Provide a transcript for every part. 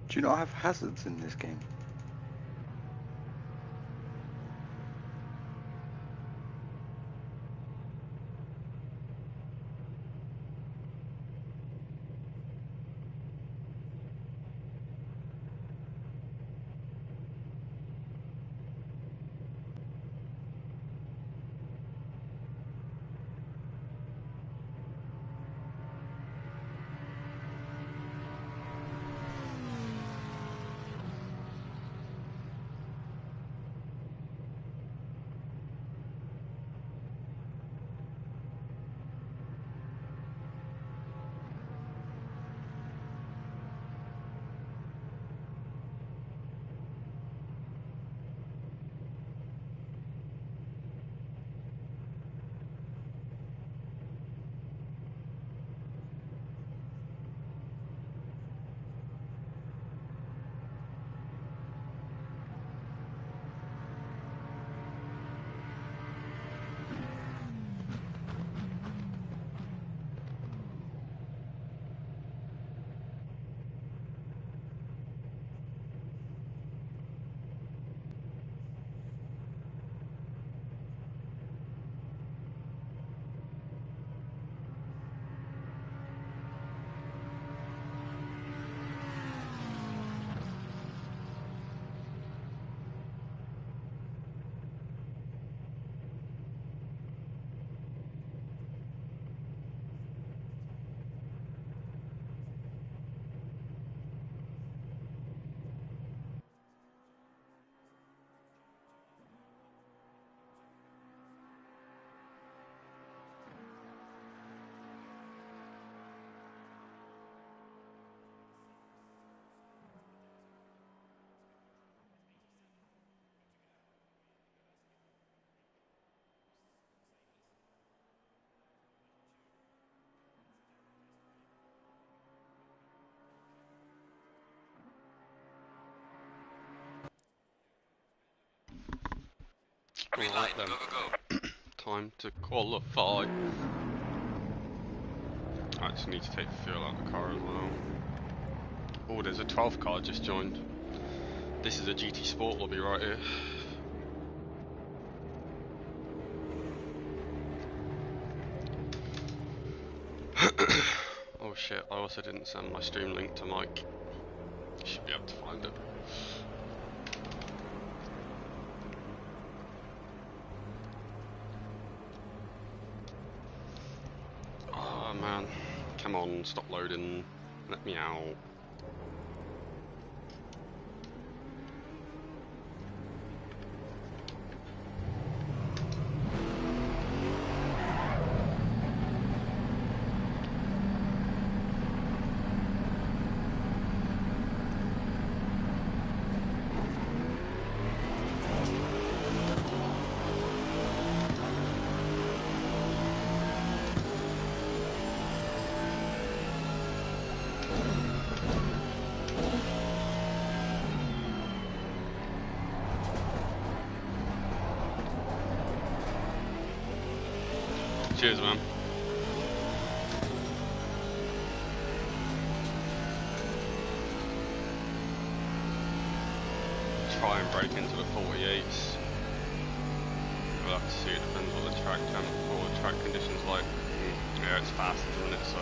Do you not have hazards in this game? Green light, go, go, go. Time to qualify. I just need to take the fuel out of the car as well. Oh, there's a 12th car just joined. This is a GT Sport lobby right here. Oh shit, I also didn't send my stream link to Mike. Should be able to find it. Oh man, come on, stop loading. Let me out. Cheers, man. Try and break into the 48s. We'll have to see, it depends what the track conditions like. Yeah, it's faster, isn't it? So.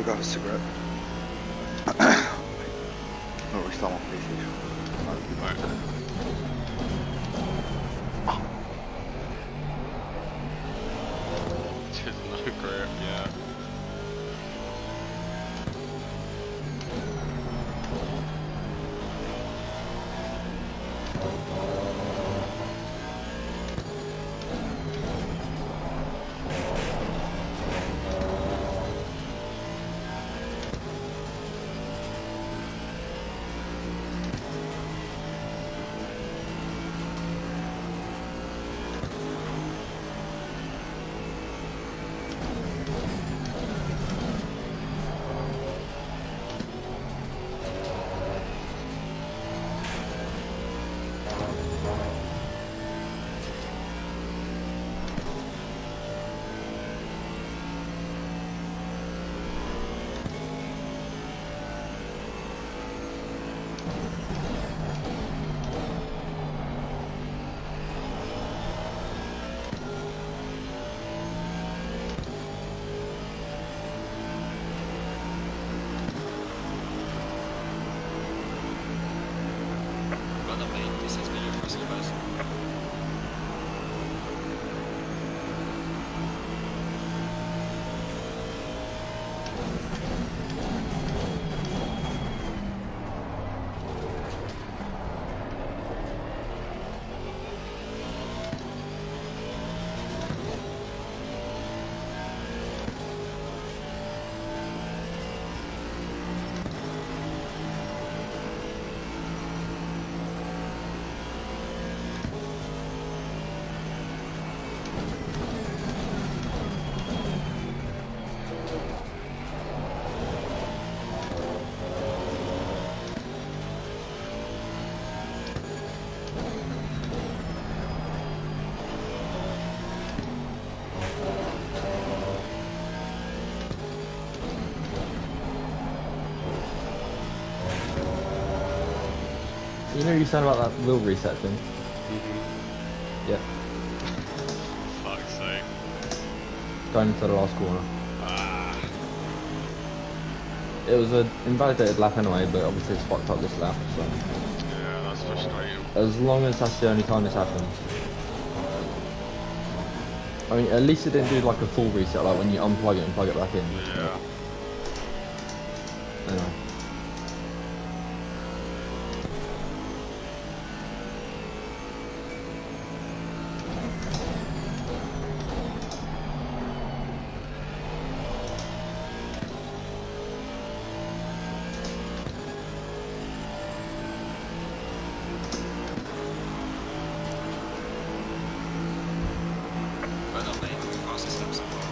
go have a cigarette. Or restart my PC. Right. Just no grip, yeah. Brother mate, this has been your first request. You know you said about that wheel reset thing? Yeah. Fuck's sake. Going into the last corner. Ah. It was an invalidated lap anyway, but obviously it's fucked up this lap, so. Yeah, that's frustrating. As long as that's the only time this happens. I mean, at least it didn't do like a full reset, like when you unplug it and plug it back in. Yeah. Anyway. Brother mate, we fastest lap so far.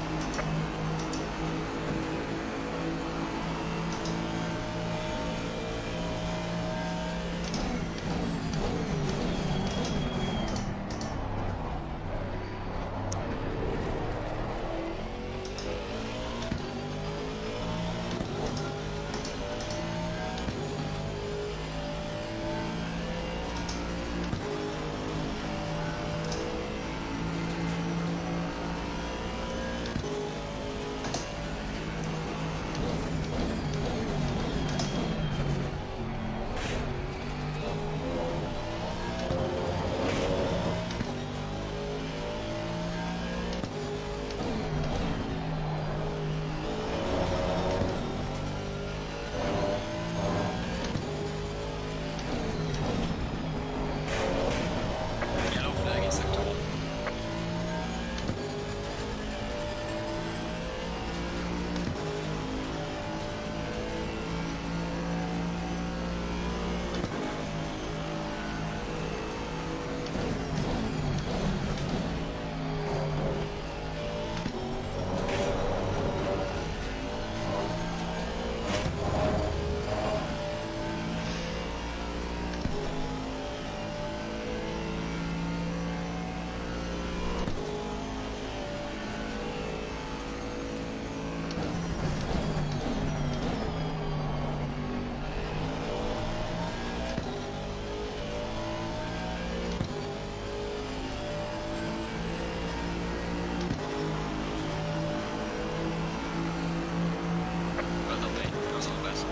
guys.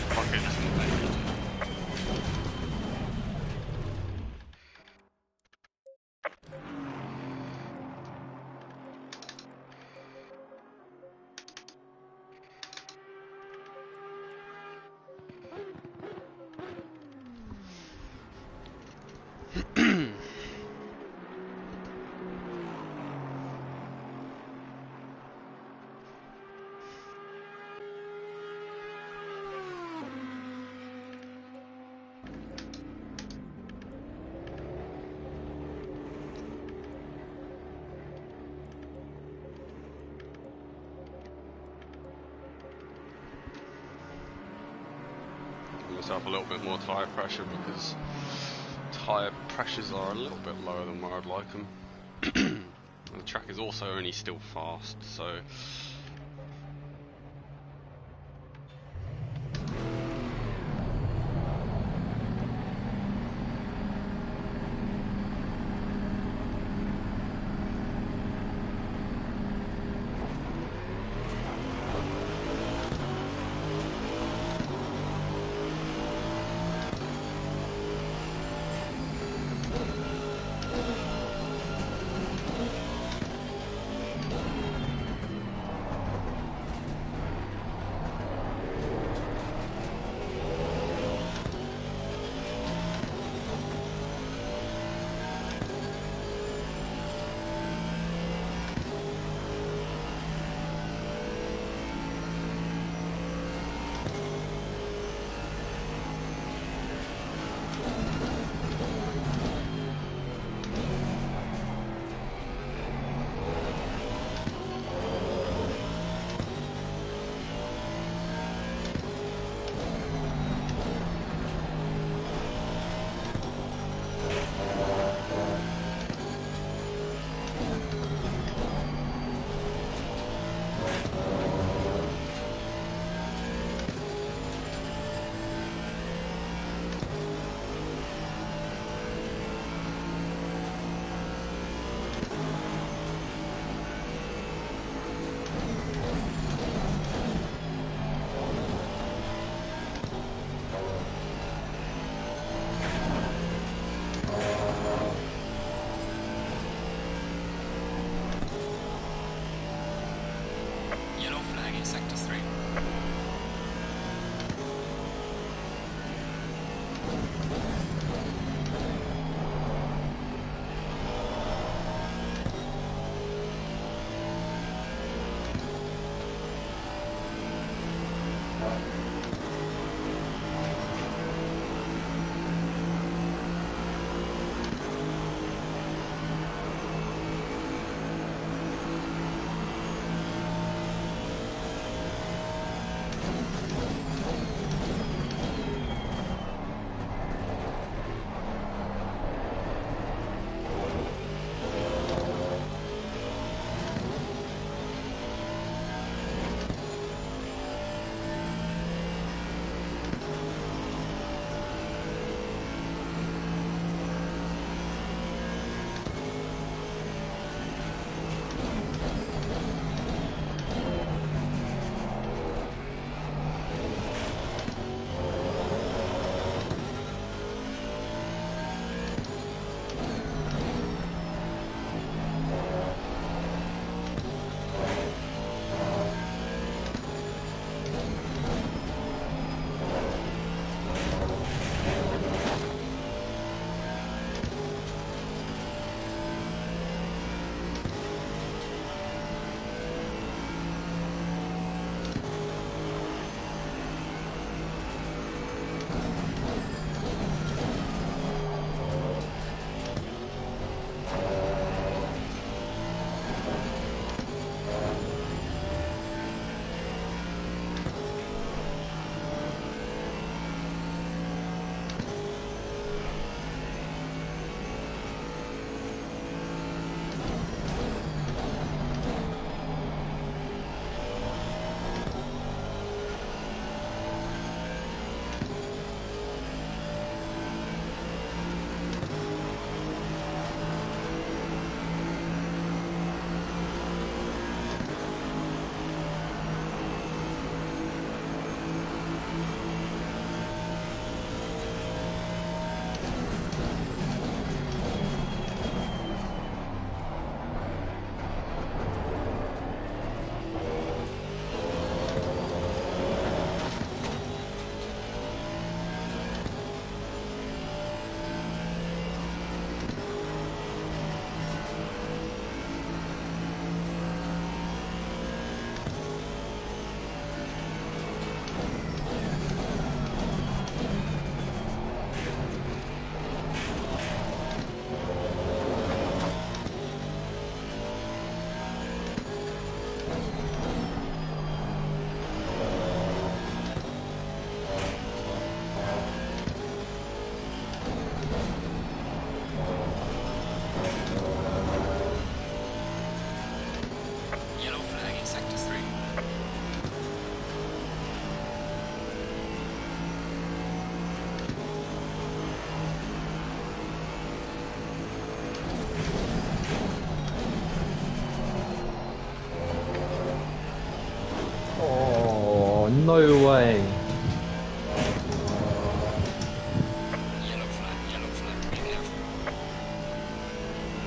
Fuck it. Give myself a little bit more tyre pressure because tyre pressures are a little bit lower than where I'd like them. And the track is also only still fast, so No way. Yellow flag, be careful.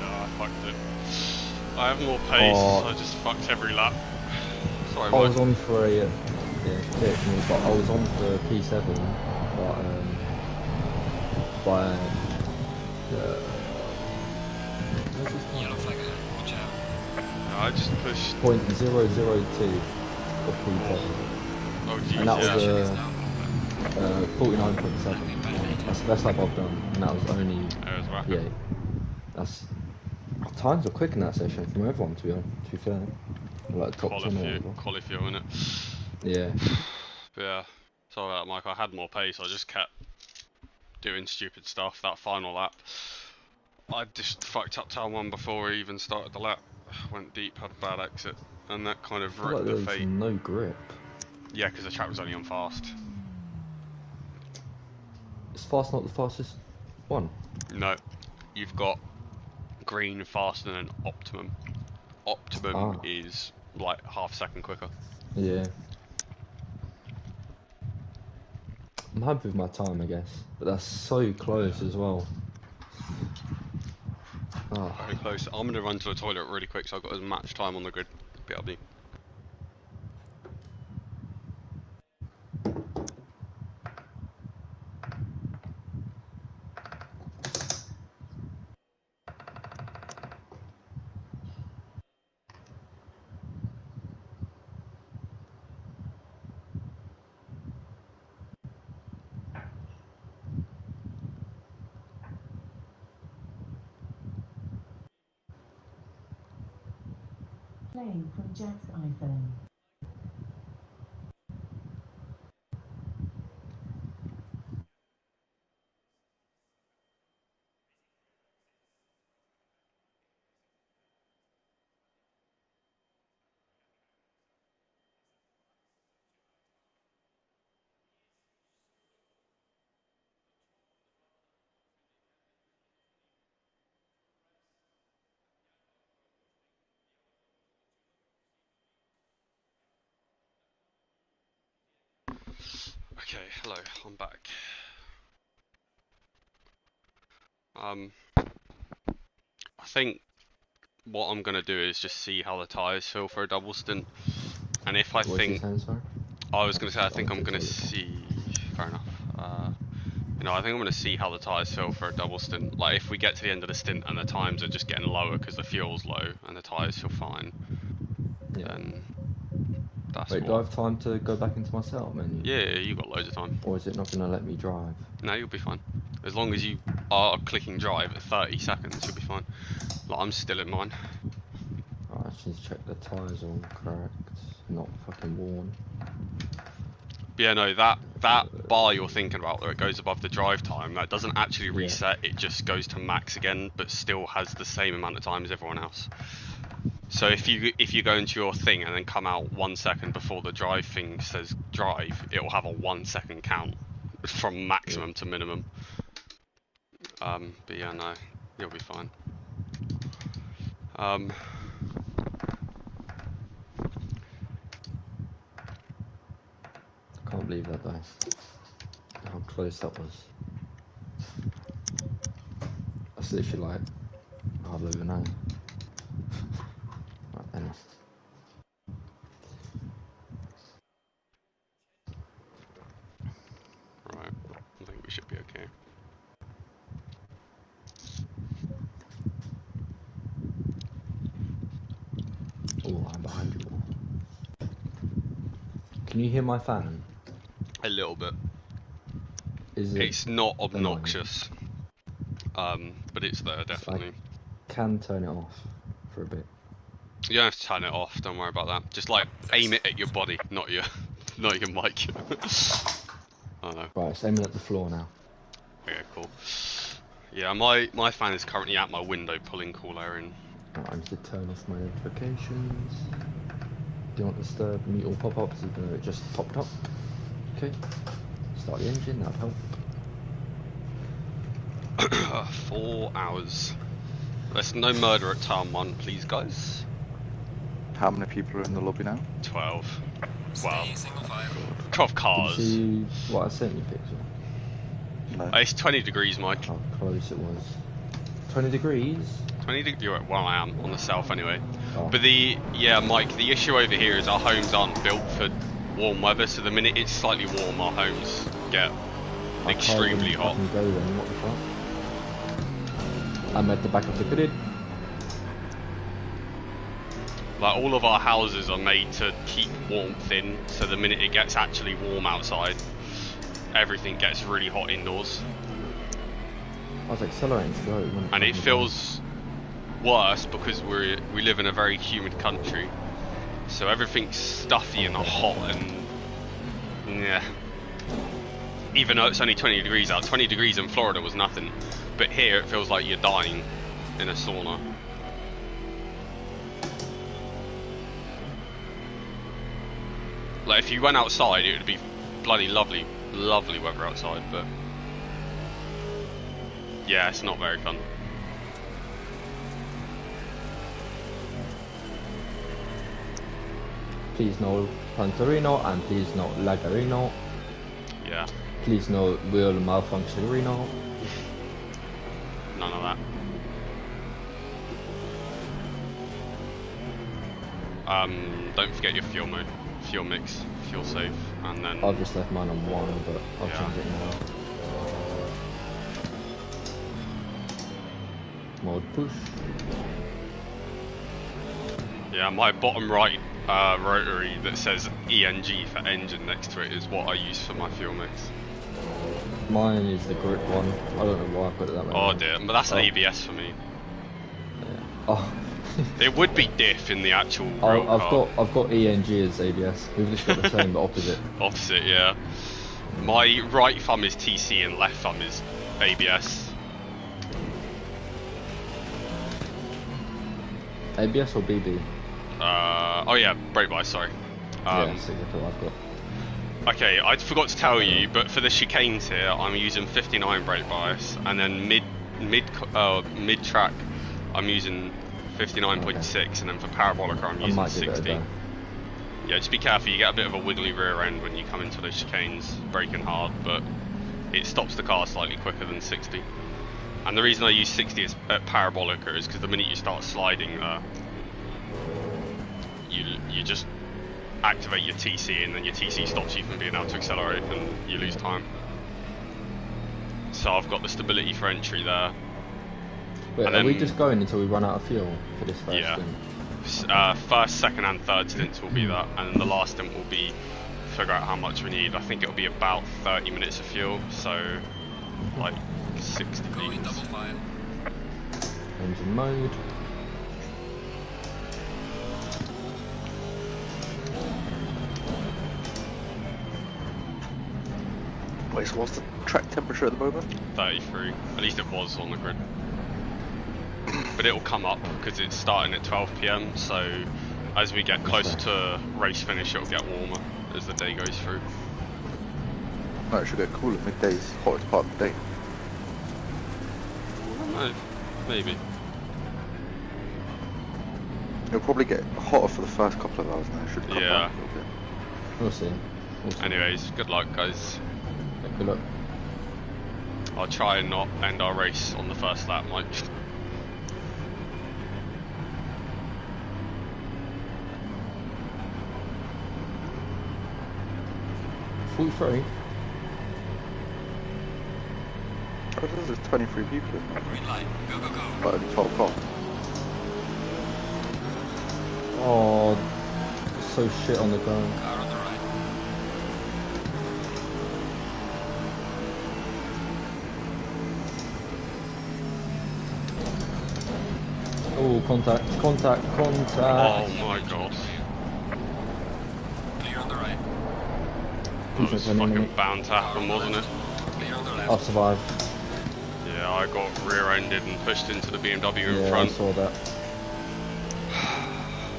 Yeah, I fucked it. I have more pace, Oh. so I just fucked every lap. Sorry, I mate. was on for a yeah, kick me, but I was on for P7, but by where's this Yellow time? flag ahead, watch out. I just pushed. .002 of P7, Oh jeez, and that was yeah. It's down a little bit. 49.7. That's the best lap I've done, and that was only It was rapid. P8. That's times were quick in that session from everyone. To be fair, like top 10 or whatever. Qualify, innit? Yeah. But yeah. Sorry about that, Mike. I had more pace. I just kept doing stupid stuff. That final lap, I just fucked up turn 1 before I even started the lap. Went deep, had a bad exit, and that kind of I feel wrecked like the there was fate. no grip. Yeah, because the track was only on fast. Is fast not the fastest one? No, you've got green faster than optimum. Optimum Ah. is like half a second quicker. Yeah. I'm happy with my time, I guess, but that's so close as well. Oh. Very close. I'm gonna run to the toilet really quick, so I've got as much time on the grid. BRB. Playing from Jack's iPhone. Okay, hello, I'm back. I think what I'm gonna do is just see how the tyres feel for a double stint, and if I What's he think saying, sorry? I was gonna say I I think went I'm to the gonna toilet. see. Fair enough. I think I'm gonna see how the tyres feel for a double stint. Like if we get to the end of the stint and the times are just getting lower because the fuel's low and the tyres feel fine, Yeah. then that's Wait, do I what. have time to go back into my setup menu? Yeah, you got loads of time. Or is it not going to let me drive? No, you'll be fine. As long as you are clicking drive at 30 seconds, you'll be fine. Like I'm still in mine. Alright, I just need to check the tyres are all correct. Not fucking worn. Yeah, no, that bar you're thinking about, where it goes above the drive time, that doesn't actually Yeah. reset. It just goes to max again, but still has the same amount of time as everyone else. So if you go into your thing and then come out 1 second before the drive thing says drive, it will have a 1 second count from maximum to minimum. But yeah, no, you'll be fine. I can't believe that though. How close that was. That's literally like half over now. Right then. Right, I think we should be okay. Oh, I'm behind you all. Can you hear my fan? A little bit. Is it It's not annoying? obnoxious, but it's there I definitely. can turn it off for a bit. You don't have to turn it off. Don't worry about that. Just like aim it at your body, not your, not your mic. I don't know. Right, it's aiming at the floor now. Okay, cool. Yeah, my fan is currently at my window, pulling cool air in. Right, I need to turn off my notifications. Do not disturb, mute all pop-ups, even though it just popped up. Okay. Start the engine, that'll help. 4 hours. There's no murder at Town 1, please, guys. How many people are in the lobby now? 12. well, Stay single file. of Did cars. you see what I sent you, Pixel? No. It's 20 degrees, Mike. How close it was. 20 degrees? 20 degrees. Well, I am on the south anyway. Oh. But Mike, the issue over here is our homes aren't built for warm weather, so the minute it's slightly warm, our homes get I can't extremely even hot. fucking go then, what the fuck? I'm at the back of the grid. Like, all of our houses are made to keep warmth in, so the minute it gets actually warm outside, everything gets really hot indoors. I was accelerating to go. And it feels worse because we live in a very humid country, so everything's stuffy and hot and yeah. Even though it's only 20 degrees out, 20 degrees in Florida was nothing, but here it feels like you're dying in a sauna. Like, if you went outside, it would be bloody lovely weather outside, but yeah, it's not very fun. Please no Pantorino and please no Lagarino. Yeah, Please no wheel malfunctionino. none of that. Don't forget your fuel mix, fuel safe, and then I've just left mine on 1, but I'll Yeah. change it now. Mode push. yeah, my bottom right rotary that says ENG for engine next to it is what I use for my fuel mix. Mine is the grip one. I don't know why I put it that way. Oh dear, but that's Oh. ABS for me. Yeah. Oh. It would be diff in the actual real I've got ENG as ABS. We've just got the same but opposite. opposite, yeah. My right thumb is TC and left thumb is ABS. ABS or BB? Oh yeah, brake bias, sorry. Yeah, so that's what I've got. Okay, I forgot to tell you, but for the chicanes here, I'm using 59 brake bias, and then mid track, I'm using 59.6, and then for parabolic, I'm I using might give it a 60. go. Yeah, just be careful. You get a bit of a wiggly rear end when you come into those chicanes, braking hard, but it stops the car slightly quicker than 60. And the reason I use 60 at parabolic is because the minute you start sliding there, you just activate your TC, and then your TC stops you from being able to accelerate, and you lose time. So I've got the stability for entry there. Wait, And are we then- just going until we run out of fuel for this first Yeah. stint? First, second and third stints will be that, and then the last stint will be figure out how much we need. I think it'll be about 30 minutes of fuel, so like 60 Going litres. double file. Engine mode. Wait, so what's the track temperature at the moment? 33, at least it was on the grid. But it'll come up because it's starting at 12 PM, so as we get closer to race finish, it'll get warmer as the day goes through. No, it should get cooler. Midday's hottest part of the day. I don't know, maybe. It'll probably get hotter for the first couple of hours now. It should come Yeah. down a little bit. We'll see. Anyways, good luck, guys. Good luck. I'll try and not end our race on the first lap, Mike. 43. Oh, there's 23 people in there. Green light. Go, go, go. But only 12 cars. Oh, so shit on the ground. Car on the right. Oh, contact. Oh my god. Clear on the right. That was fucking bound to happen, wasn't it? Clear on the left. I'll survive. Yeah, I got rear-ended and pushed into the BMW in Yeah, front. I saw that.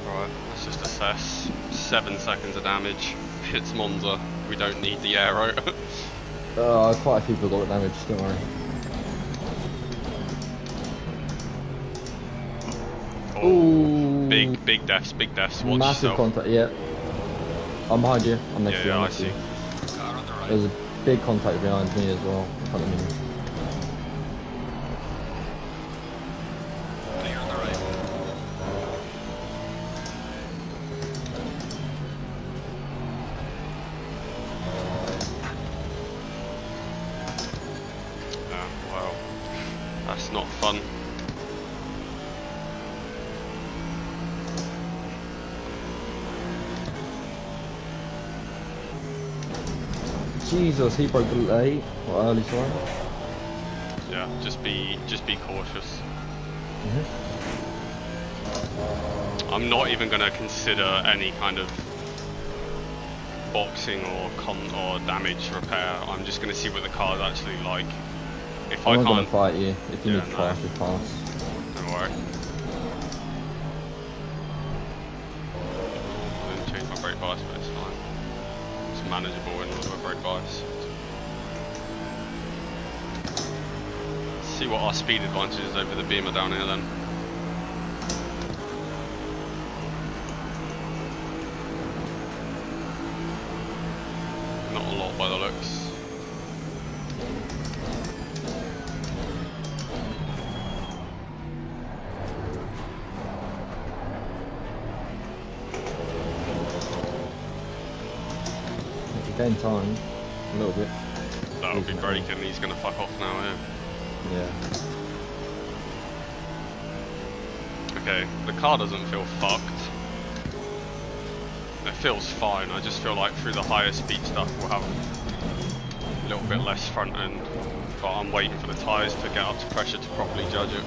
Right, let's just assess. 7 seconds of damage. It's Monza. We don't need the aero. Quite a few people got damage, don't worry. Oh, Ooh. big deaths, Watch Massive yourself. contact, yeah. I'm behind you. I'm next to you. Yeah, I'm I next to see. you. Car on the right. There's a big contact behind me as well. In front of me. Clear on the right. Wow. That's not fun. Jesus, he broke late or early, sorry. Yeah, just be cautious. I'm not even going to consider any kind of boxing or damage repair. I'm just going to see what the car's actually like. If I'm I not gonna can't, fight you. If you Yeah, need to no. pass, just pass. don't worry. I didn't change my brake bias, but it's fine. It's manageable in with a brake bias. See what our speed advantage is over the Beamer down here then. Not a lot by the looks. If you gain time, a little bit. That'll be braking, he's gonna fuck off now, yeah. Yeah. Okay, the car doesn't feel fucked. It feels fine, I just feel like through the higher speed stuff we'll have a little bit less front end. But I'm waiting for the tyres to get up to pressure to properly judge it.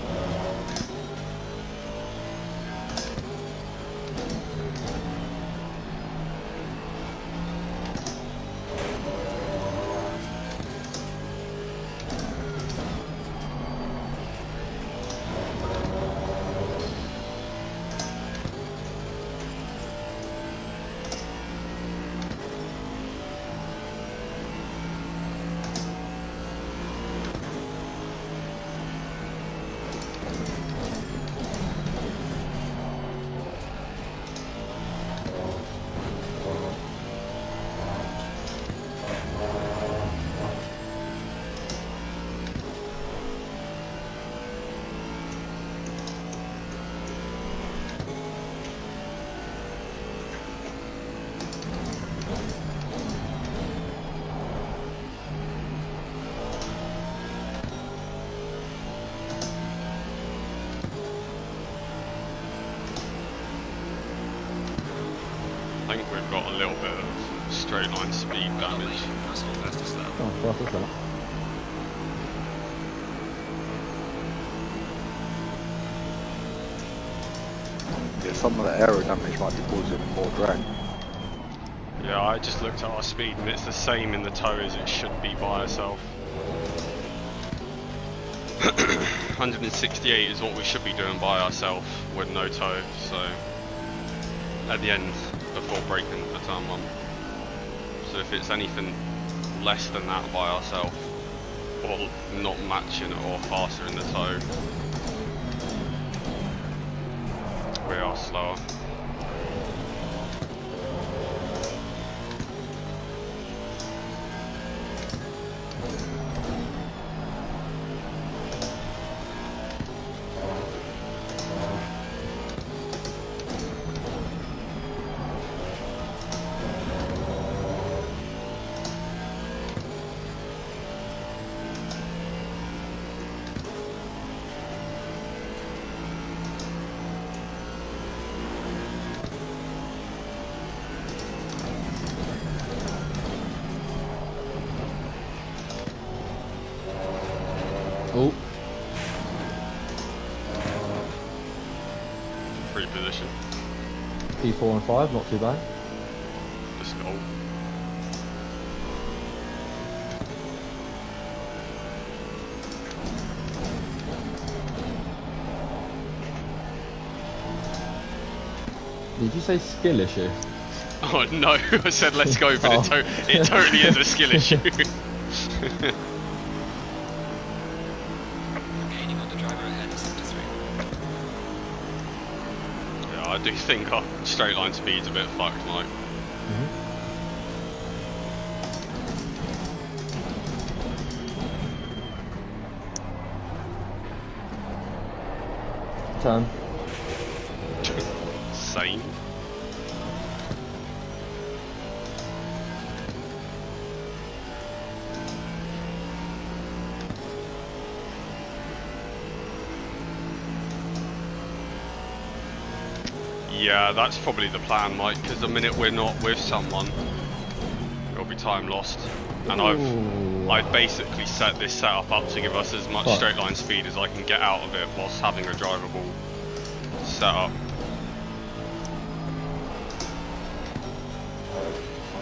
I think we've got a little bit of straight line speed damage. That's all fastest lap. Oh, fast as that. Yeah, some of the aero damage might be causing more drag. Yeah, I just looked at our speed and it's the same in the tow as it should be by itself. 168 is what we should be doing by ourselves with no tow, so at the end before braking for turn 1. So if it's anything less than that by ourselves, or not matching it or faster in the tow, we are slower. Oh, Free position. P4 and 5, not too bad. Let's go. Did you say skill issue? Oh no, I said let's go, but Oh. it totally is a skill issue. Gaining on the driver ahead, sector 3. Yeah, I do think our straight line speed's a bit fucked, like. Turn. Same. Yeah, that's probably the plan, Mike, because the minute we're not with someone, it'll be time lost. And I've basically set this setup up to give us as much straight line speed as I can get out of it whilst having a drivable setup.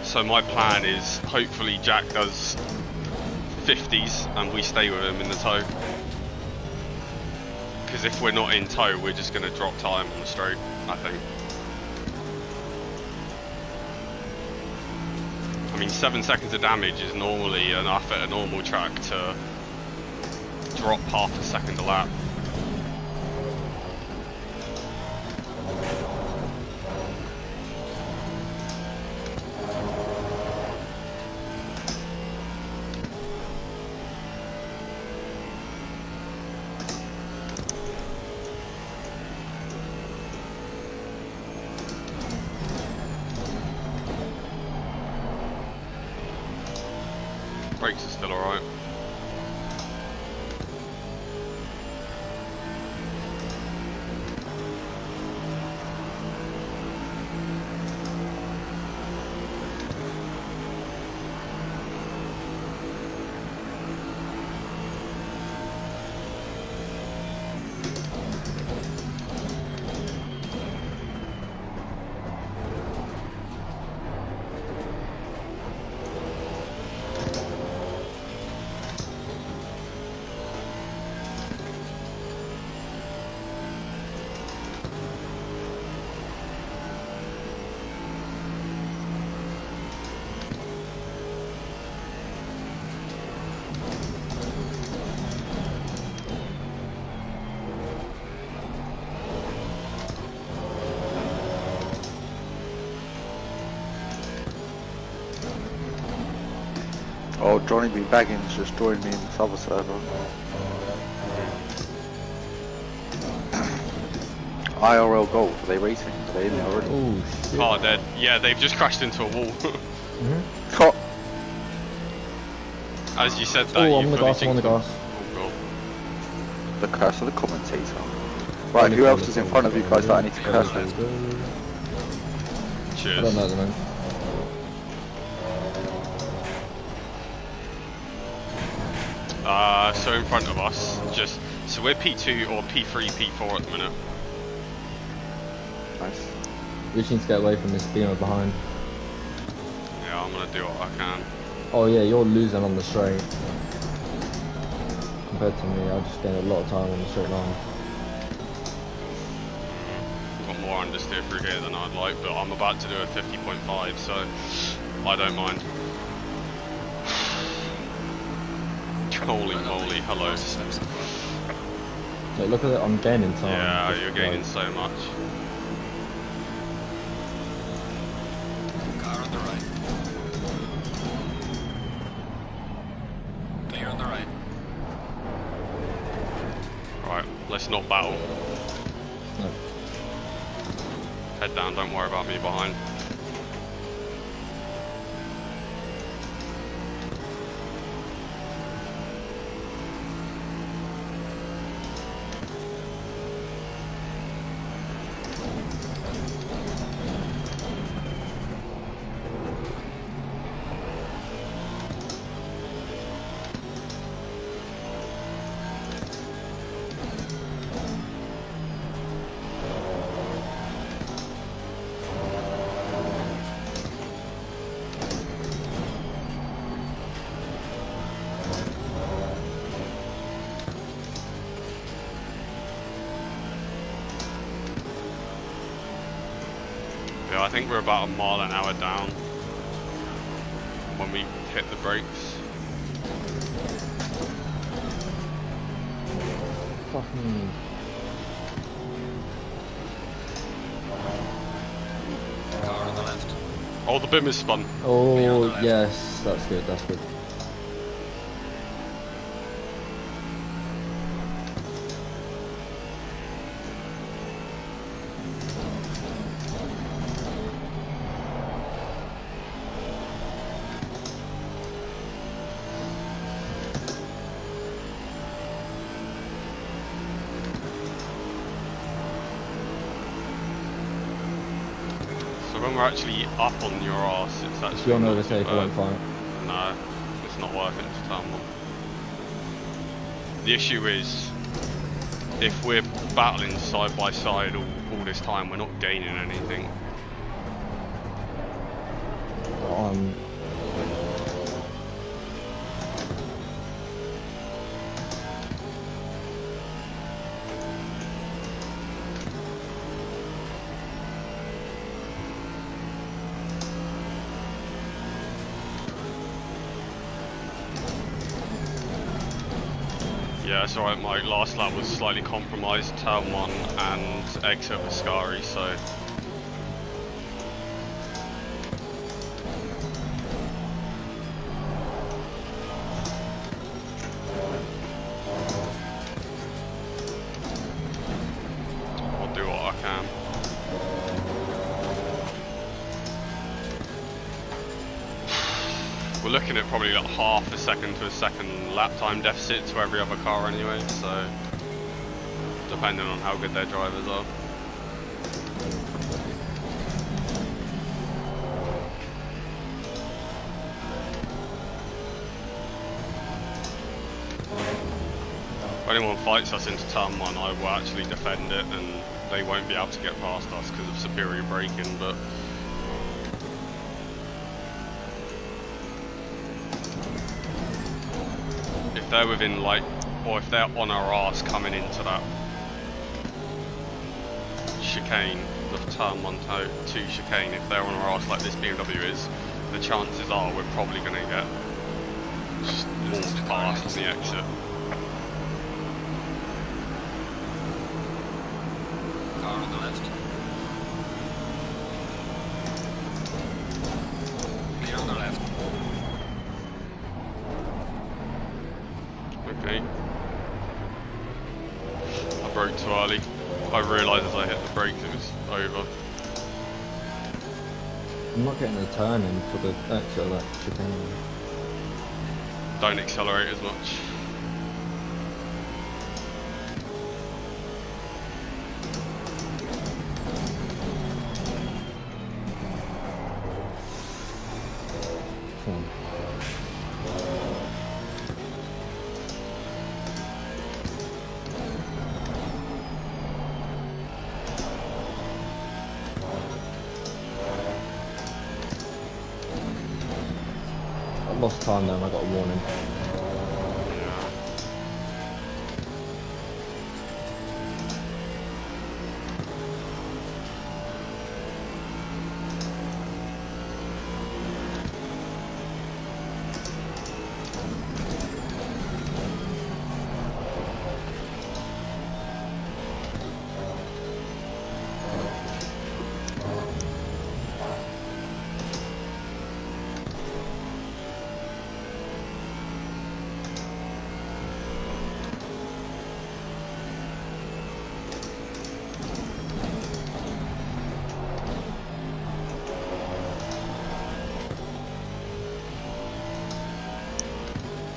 So my plan is hopefully Jack does 50s and we stay with him in the tow. Because if we're not in tow, we're just going to drop time on the straight, I think. I mean, 7 seconds of damage is normally enough at a normal track to drop half a second a lap. Brakes are still alright. Oh, Johnny B. Baggins just joined me in this other server. IRL Gold, are they racing? Are they in there already? Oh shit. Oh, dead. Yeah, they've just crashed into a wall. Oh, As you said that, Oh, you I'm on the fully gas, I'm on the jinxed gas. them. the curse of the commentator. Right, who else is in front of you guys that I need to curse then? Oh, God. I Cheers. don't know at the moment. So in front of us, so we're P2 or P3, P4 at the minute. Nice. We just need to get away from this beamer behind. Yeah, I'm gonna do what I can. Oh yeah, you're losing on the straight. Compared to me, I just gained a lot of time on the straight line. Got more understeer through here than I'd like, but I'm about to do a 50.5, so I don't mind. Holy moly, hello. Like, look at it, I'm gaining time. Yeah, just you're gaining like- so much. Car on the right. Clear on the right. Right, let's not battle. No. Head down, don't worry about me behind. Yeah, I think we're about a mile an hour down when we hit the brakes. Fucking. Car on the left. Oh, the BIM is spun. Oh yes, that's good, that's good. when we're actually up on your arse, it's actually If you're on not overtake, I too won't bad. fight. No, it's not worth it to turn one. The issue is, if we're battling side by side all this time, we're not gaining anything. Yeah, it's alright, my last lap was slightly compromised, turn 1 and exit with Scary, so... I'll do what I can. We're looking at probably like half a second to a second lap time deficit to every other car anyway, so depending on how good their drivers are. If anyone fights us into turn 1, I will actually defend it and they won't be able to get past us because of superior braking, but if they're within like, or if they're on our arse coming into that chicane, the turn 1 2 chicane, if they're on our arse like this BMW is, the chances are we're probably going to get just walked past on the exit. Car on the left. Clear on the left. Okay. I broke too early. I realised as I hit the brakes it was over. I'm not getting the turn in for the exit of that chicane. Don't accelerate as much. I lost time there and I got a warning.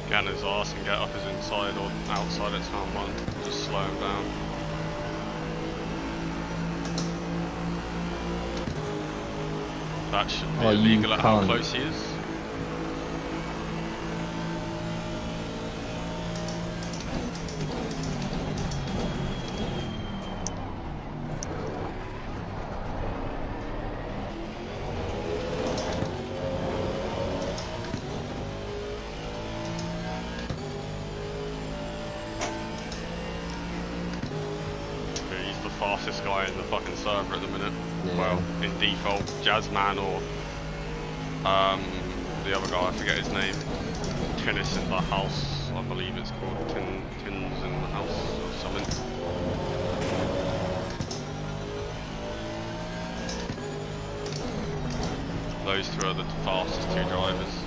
Get his arse and get up his inside or outside at turn 1. Just slow him down. That should be illegal at how close he is. Fastest guy in the fucking server at the minute. Yeah. Well, in default, Jazzman or the other guy, I forget his name. Tennis in the house, I believe it's called. Tins in the house or something. Those two are the fastest two drivers.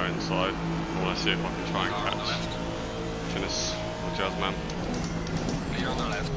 inside. I want to see if I can try and Car on the catch left. Finis or Jazzman. Clear on the left.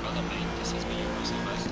Well done, mate. This has been your Russell best.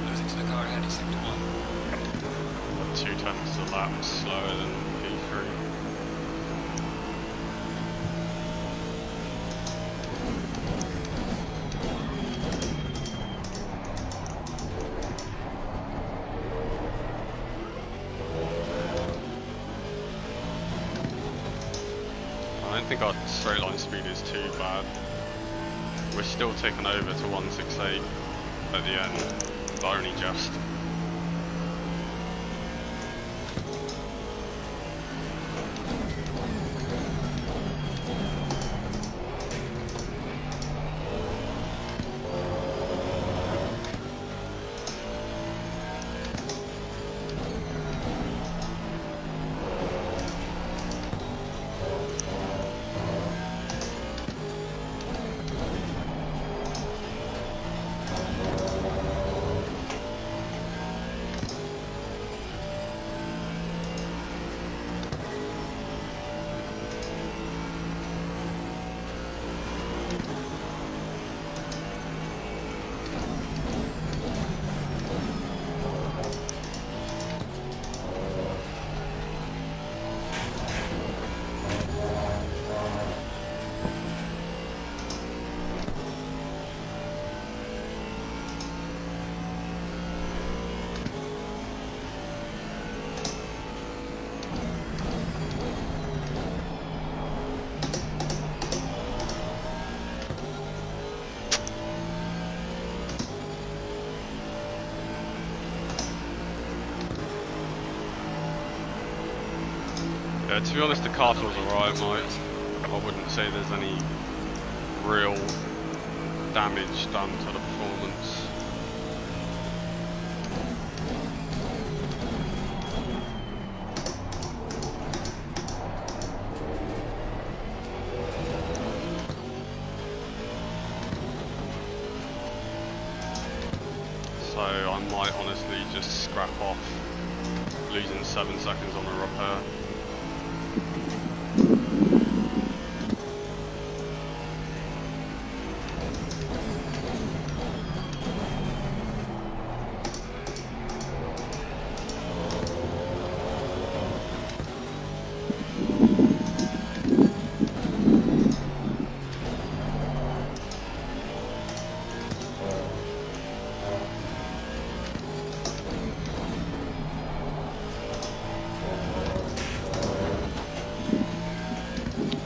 Losing to the car heading sector 1. 2 tenths a lap slower than P3. I don't think our straight line speed is too bad. We're still taking over to 168 at the end, but only just. Yeah, to be honest, the car feels alright, Mike. I wouldn't say there's any real damage done to the performance. So I might honestly just scrap off losing 7 seconds on a repair.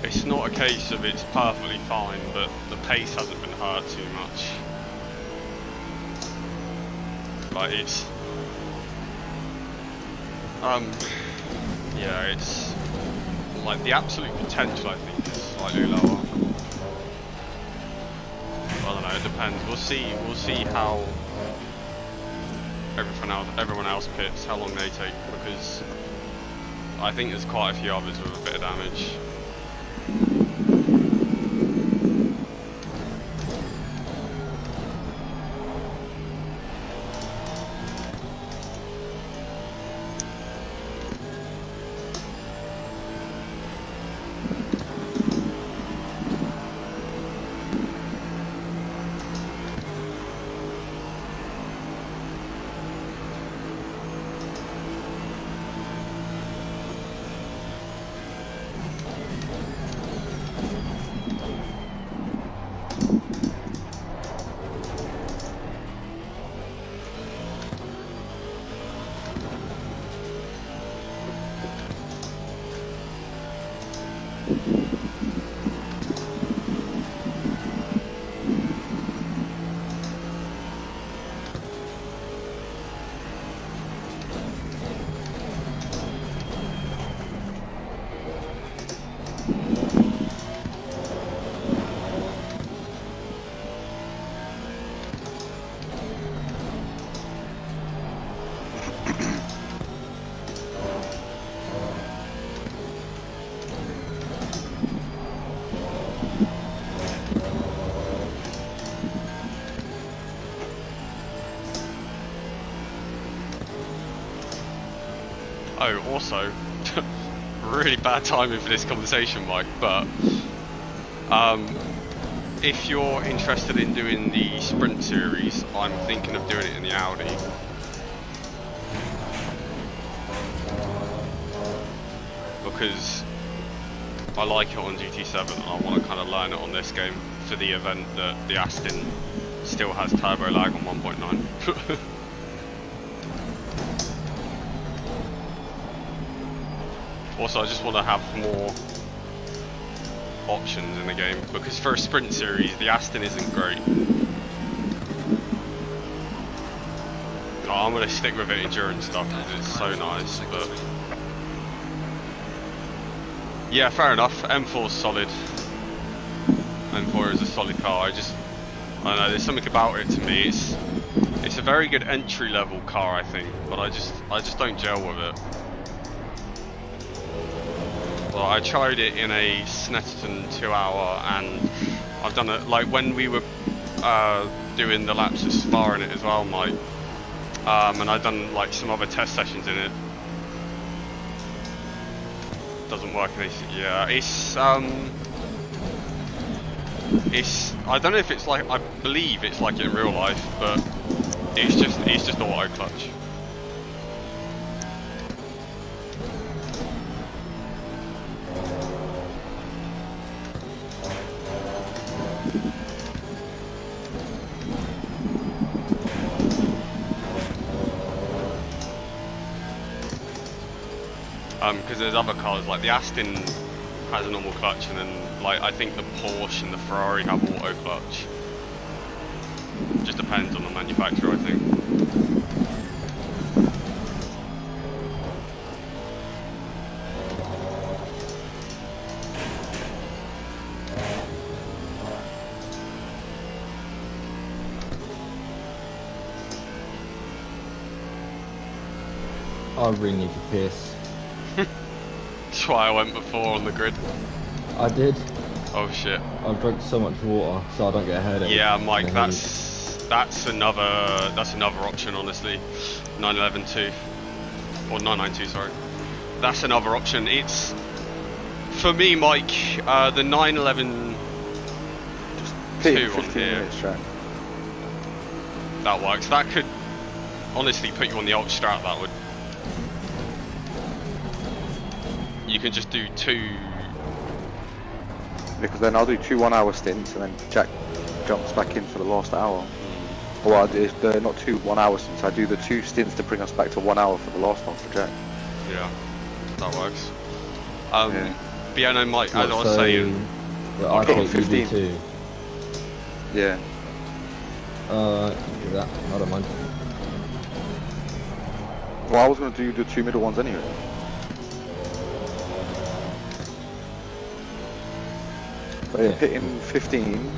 It's not a case of it's perfectly fine, but the pace hasn't been hurt too much. Like it's, yeah, it's like the absolute potential I think is slightly lower. I don't know, it depends. We'll see how everyone else pits, how long they take, because I think there's quite a few others with a bit of damage. Oh, also, really bad timing for this conversation, Mike, but if you're interested in doing the sprint series, I'm thinking of doing it in the Audi. Because I like it on GT7 and I want to kind of learn it on this game for the event that the Aston still has turbo lag on 1.9. Also, I just want to have more options in the game, because for a sprint series, the Aston isn't great. I'm going to stick with it endurance stuff because it's so nice, but... Yeah, fair enough, M4's solid. M4 is a solid car, I don't know, there's something about it to me. It's a very good entry level car, I think, but I just don't gel with it. Well, I tried it in a Snetterton 2-hour, and I've done it like when we were doing the laps of Spa in it as well, Mike. And I've done like some other test sessions in it. Doesn't work in AC. Yeah, it's I don't know if it's like, I believe it's like it in real life, but it's just auto clutch. Because there's other cars, like the Aston has a normal clutch, and then like I think the Porsche and the Ferrari have auto clutch. Just depends on the manufacturer, I think. I really need to piss. That's why I went before on the grid. I did. Oh shit. I've drunk so much water so I don't get a headache. Yeah, Mike, And a headache. that's another option, honestly. 911-2 or 992, sorry. That's another option. It's for me, Mike. The 911 Pit 2 in on 15 here. minutes, Jack. That works. That could honestly put you on the old strat. That would. You can just do 2. Because then I'll do 2 1-hour stints and then Jack jumps back in for the last hour. Or I do not 2 1-hour stints, I do the 2 stints to bring us back to 1 hour for the last one for Jack. Yeah, that works. Yeah. But yeah, no, Mike, as I was So, saying, well, I put take 15. UV2. Yeah. Do that. I don't mind. Well, I was going to do the 2 middle ones anyway. But yeah, pit in 15.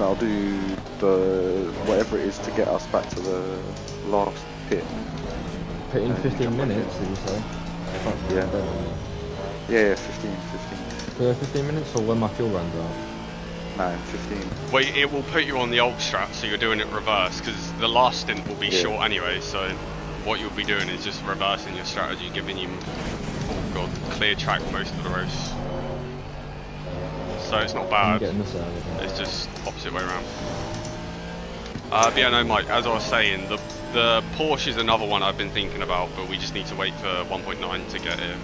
I'll do the whatever it is to get us back to the last pit. Pit in And 15 jump back minutes, in. did you say? Yeah. Yeah, 15. For 15 minutes or when my fuel runs out? No, 15. well, it will put you on the old strat, so you're doing it reverse, because the last stint will be Yeah. short anyway, so what you'll be doing is just reversing your strategy, giving you, oh god, clear track most of the race. So it's not I'm bad, getting this out of it's just opposite way around. But yeah, no, Mike, as I was saying, the Porsche is another one I've been thinking about, but we just need to wait for 1.9 to get here.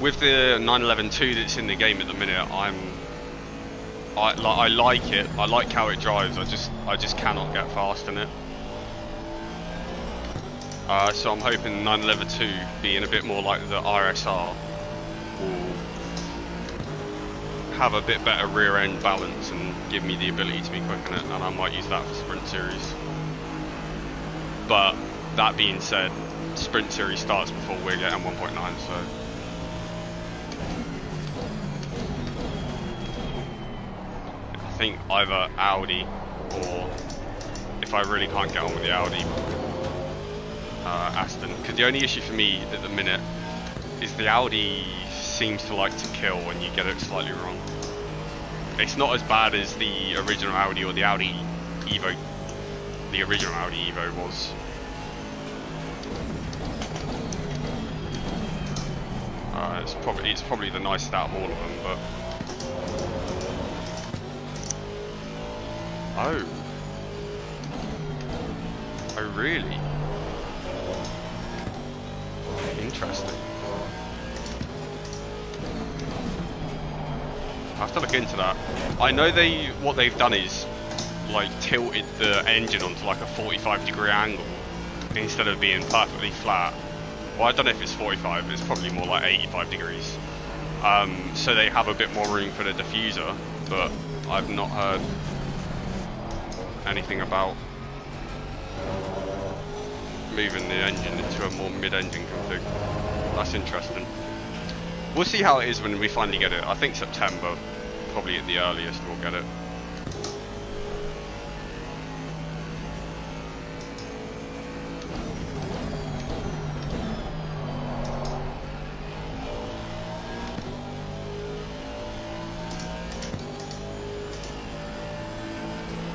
With the 911-2 that's in the game at the minute, I like it. I like how it drives. I just cannot get fast in it. So I'm hoping 911-2 being a bit more like the RSR will have a bit better rear end balance and give me the ability to be quick in it, and I might use that for Sprint Series. But that being said, Sprint Series starts before we're getting 1.9, so I think either Audi or, if I really can't get on with the Audi, Aston. Because the only issue for me at the minute is the Audi seems to like to kill when you get it slightly wrong. It's not as bad as the original Audi or the Audi Evo. The original Audi Evo was. It's probably the nicest out of all of them, but oh really? Interesting. I have to look into that. I know what they've done is like tilted the engine onto like a 45-degree angle instead of being perfectly flat. Well, I don't know if it's 45, it's probably more like 85 degrees. So they have a bit more room for the diffuser, but I've not heard anything about moving the engine into a more mid-engine config. That's interesting. We'll see how it is when we finally get it. I think September, probably at the earliest, we'll get it.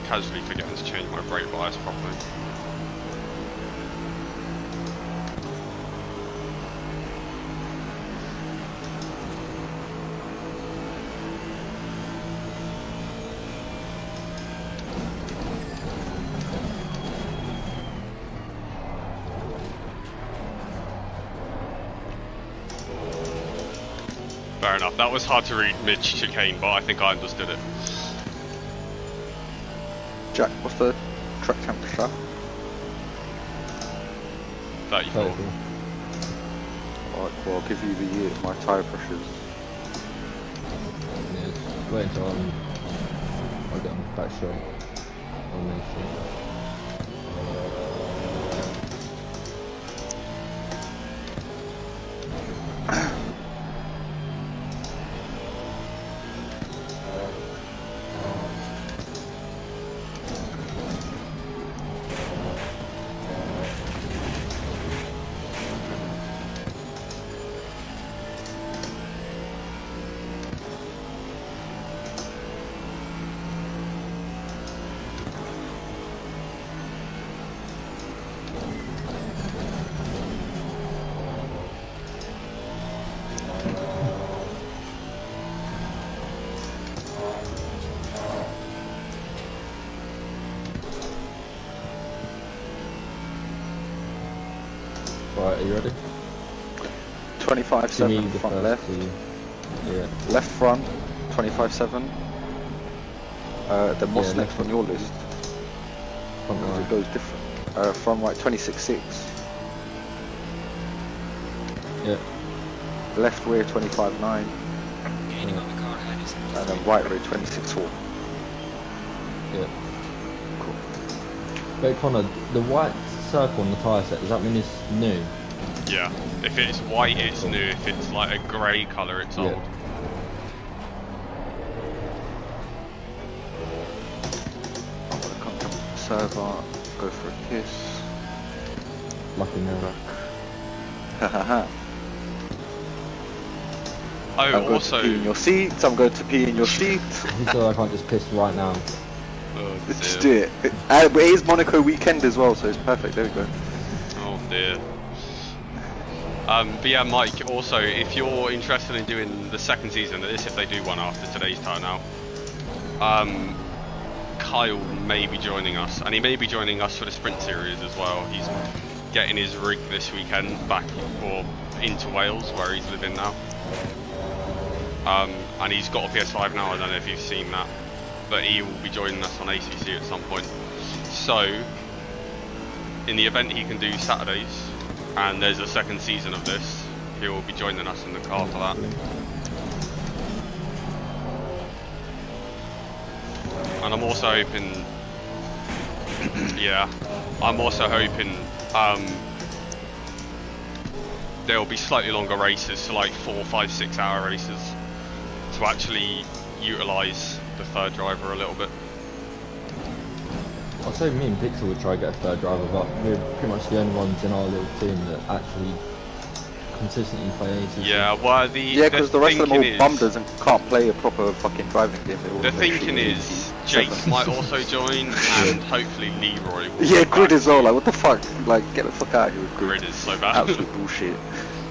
Casually forgetting to change my brake bias properly. Fair enough, that was hard to read mid-chicane, but I think I understood it. Jack, what's the track temperature? 34. Alright, well, I'll give you my tyre pressures. Yeah, wait until I'll get on back straight. I'll make sure. Right, are you ready? 25.7 Give me the front first left. two. Yeah. Left front, 25.7. Then what's Yeah, next left on your list? Front Because right. it goes different. Front right, 26.6. Yeah. Left rear, 25.9. Gaining on the car ahead is And then right rear, 26.4. Yeah. Cool. Wait, Connor, the white circle on the tyre set, does that mean it's new? Yeah. If it's white, it's new. If it's like a grey colour, it's Yeah. old. I'm gonna come to the server, go for a kiss. Lucky now. Hahaha. Oh, I'm going also. to pee in your seat. I'm going to pee in your seat. He said I can't just piss right now. Oh, Let's dear. do it. But it is Monaco weekend as well, so it's perfect. There we go. Oh dear. But yeah, Mike, also, if you're interested in doing the second season of this, if they do one after today's turnout, Kyle may be joining us, and he may be joining us for the sprint series as well. He's getting his rig this weekend back or into Wales, where he's living now. And he's got a PS5 now, I don't know if you've seen that, but he will be joining us on ACC at some point. So, in the event he can do Saturdays, and there's a second season of this, he will be joining us in the car for that. And I'm also hoping, yeah, I'm also hoping there will be slightly longer races, so like 4, 5, 6 hour races, to actually utilise the third driver a little bit. I'd say me and Pixel would try to get a third driver, but we're pretty much the only ones in our little team that actually consistently play ACC. Yeah, well, because the rest of them all is, bumders and can't play a proper fucking driving game. The thinking is Jake might also join, and hopefully Leroy will Yeah, be Grid back. as well. Like, what the fuck? Like, get the fuck out of here with Grid. Grid is so bad. Absolute bullshit.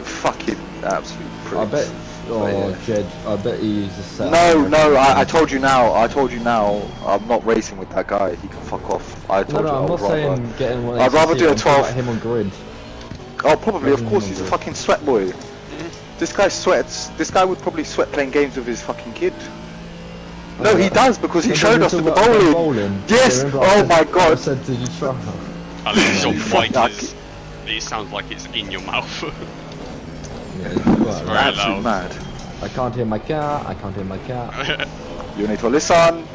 Fucking absolute pricks. I bet. Oh, yeah. Jed, I bet he uses set. No, I told you now. I'm not racing with that guy. He can fuck off. I told you. I'm I not would rather. saying getting one. I'd rather do a 12. Him on Grid. Oh, probably. Of course, Him he's a on fucking sweat boy. This guy sweats. This guy would probably sweat playing games with his fucking kid. No, he does because he showed us at the bowling. Yes. Oh my god. I said, did you try? At least your Fuck mic is. It sounds like it's in your mouth. Yeah, it's quite very Absolute loud. mad. I can't hear my cat. I can't hear my cat. You need to listen.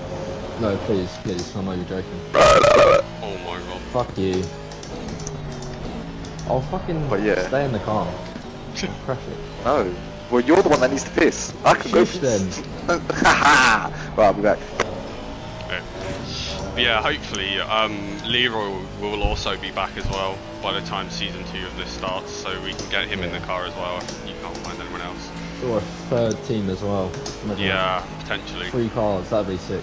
No, please. I know you're joking. Oh my god. Fuck you. I'll fucking But yeah. stay in the car. Crash it. No. Well, you're the one that needs to piss. I can go Shush then. Haha. Right, I'll be back. Okay. But yeah, hopefully Leroy will also be back as well by the time season 2 of this starts, so we can get him in the car as well if you can't find anyone else. Or a third team as well. Imagine Yeah, potentially. that. 3 cars, that'd be sick.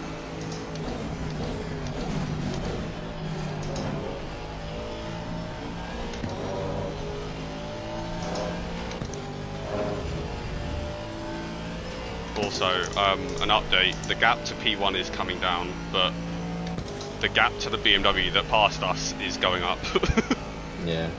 Also, an update, the gap to P1 is coming down, but the gap to the BMW that passed us is going up. Yeah.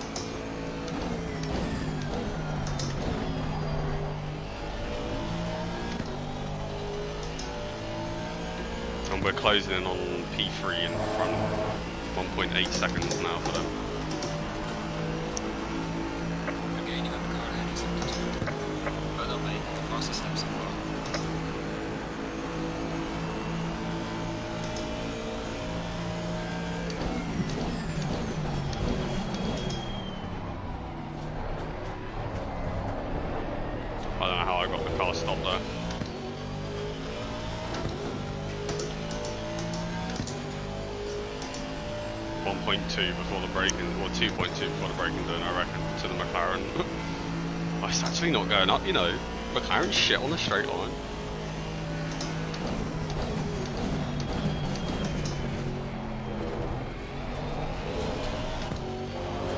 And we're closing in on P3 in front, 1.8 seconds now for them. The gaining on the car ahead is 72. Well done, mate. The fastest step so far. I don't know how I got the car stopped there. .2 before the braking, or 2.2 before the braking zone, I reckon, to the McLaren. Oh, it's actually not going up, you know. McLaren shit on the straight line.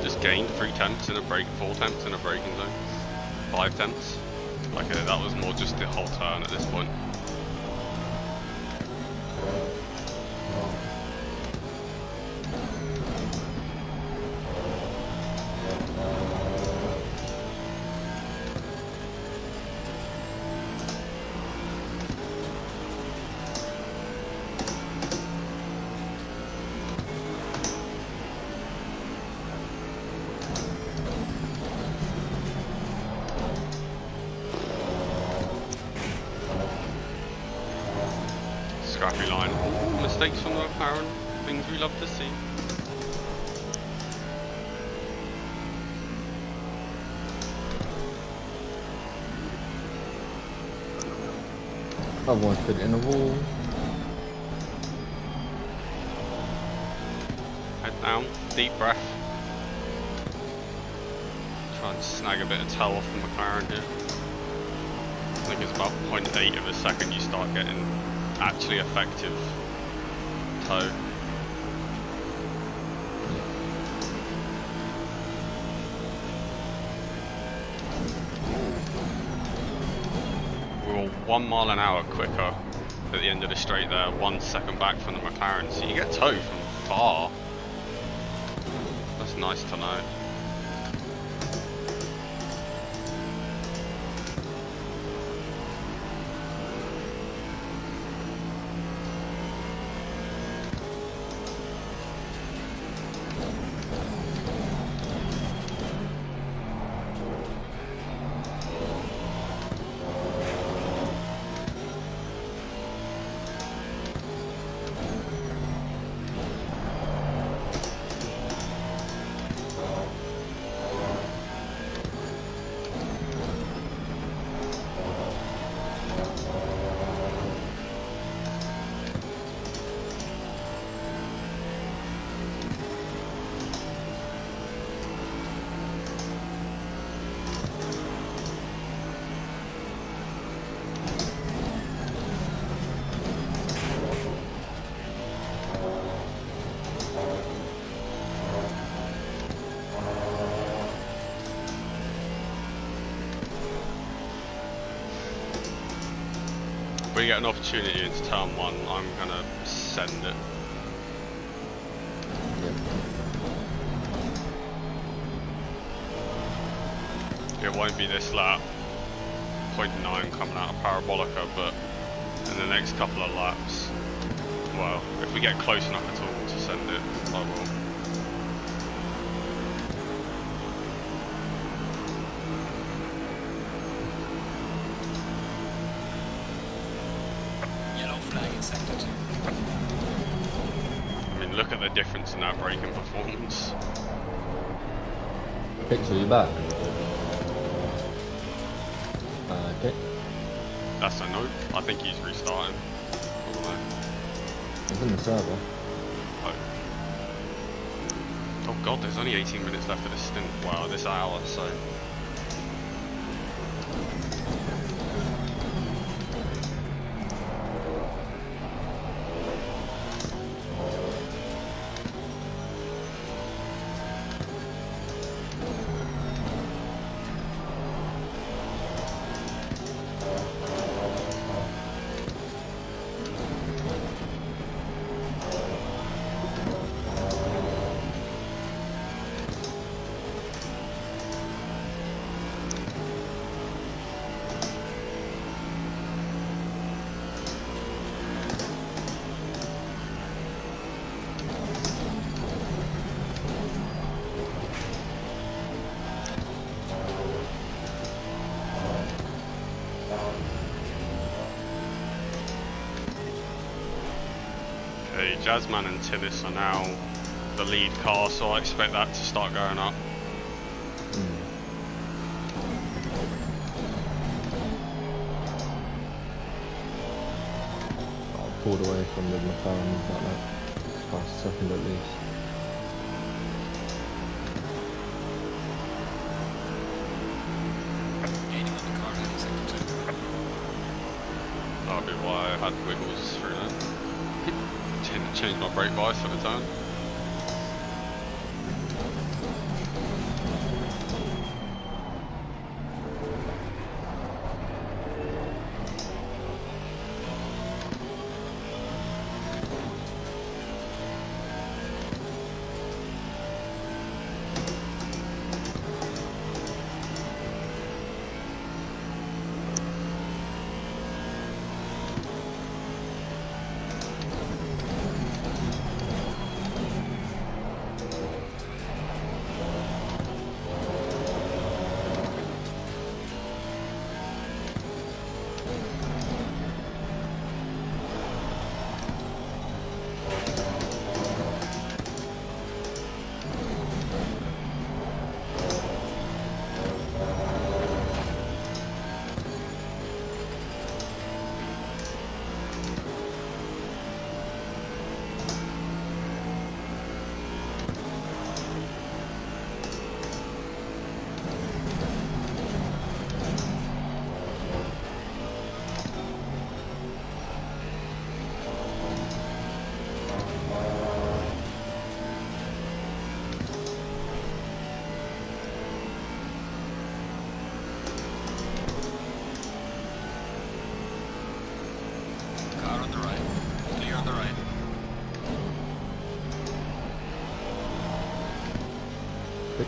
Just gained 3 tenths in a break, 4 tenths in a braking zone. 5 tenths. Okay, that was more just the whole turn at this point. mistakes from the McLaren, things we love to see. Otherwise put it in a wall. Head down, deep breath. Try and snag a bit of toe off the McLaren here. I think it's about 0.8 of a second you start getting actually effective toe. We were 1 mile an hour quicker at the end of the straight there, 1 second back from the McLaren, so you get toe from far. That's nice to know. If we get an opportunity into turn 1, I'm gonna send it. It won't be this lap, 0.9 coming out of Parabolica, but in the next couple of laps, well, if we get close enough at all to send it, I will. I mean, look at the difference in that braking performance. Picture you back. Okay. That's a nope. I think he's restarting. It's in the server. Oh god, there's only 18 minutes left of this stint. Wow, this hour, so... Jazzman and Tillis are now the lead car, so I expect that to start going up. I pulled away from the McLaren about that past a second at least. Gaining on the car in second 2. That'll be why I had wiggles through that. Change my brake bias for the turn.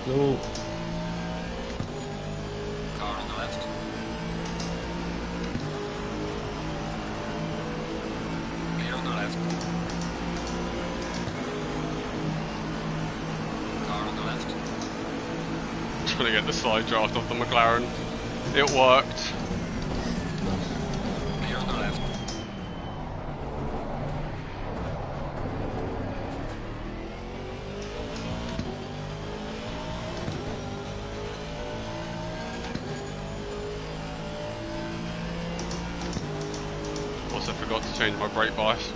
Go. Car on the left. Clear on the left. Car on the left. Trying to get the side draft off the McLaren. It worked. Clear on the left. Also forgot to change my brake bias.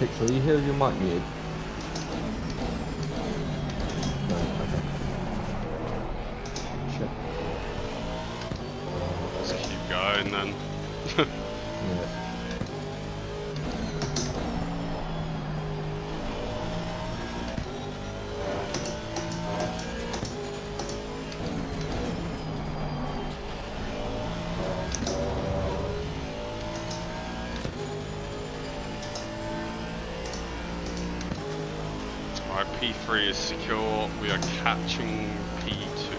Pixel, you hear your mic muted? No, okay. Shit. Let's keep going then. Yeah. Alright, P3 is secure. We are catching P2.